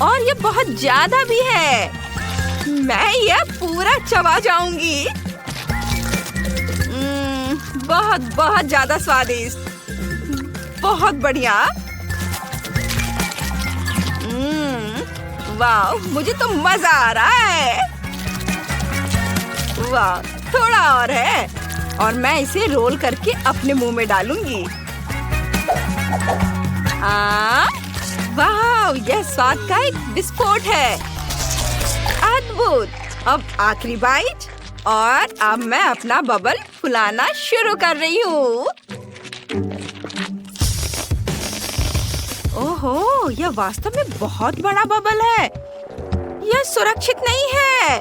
और ये बहुत ज्यादा भी है। मैं यह पूरा चबा जाऊंगी। बहुत बहुत ज्यादा स्वादिष्ट, बहुत बढ़िया। वाह, मुझे तो मजा आ रहा है। वाह, थोड़ा और है और मैं इसे रोल करके अपने मुंह में डालूंगी। वाह, यह स्वाद का एक विस्फोट है। अद्भुत। अब आखिरी बाइट और अब मैं अपना बबल फुलाना शुरू कर रही हूँ। ओहो, यह वास्तव में बहुत बड़ा बबल है। यह सुरक्षित नहीं है।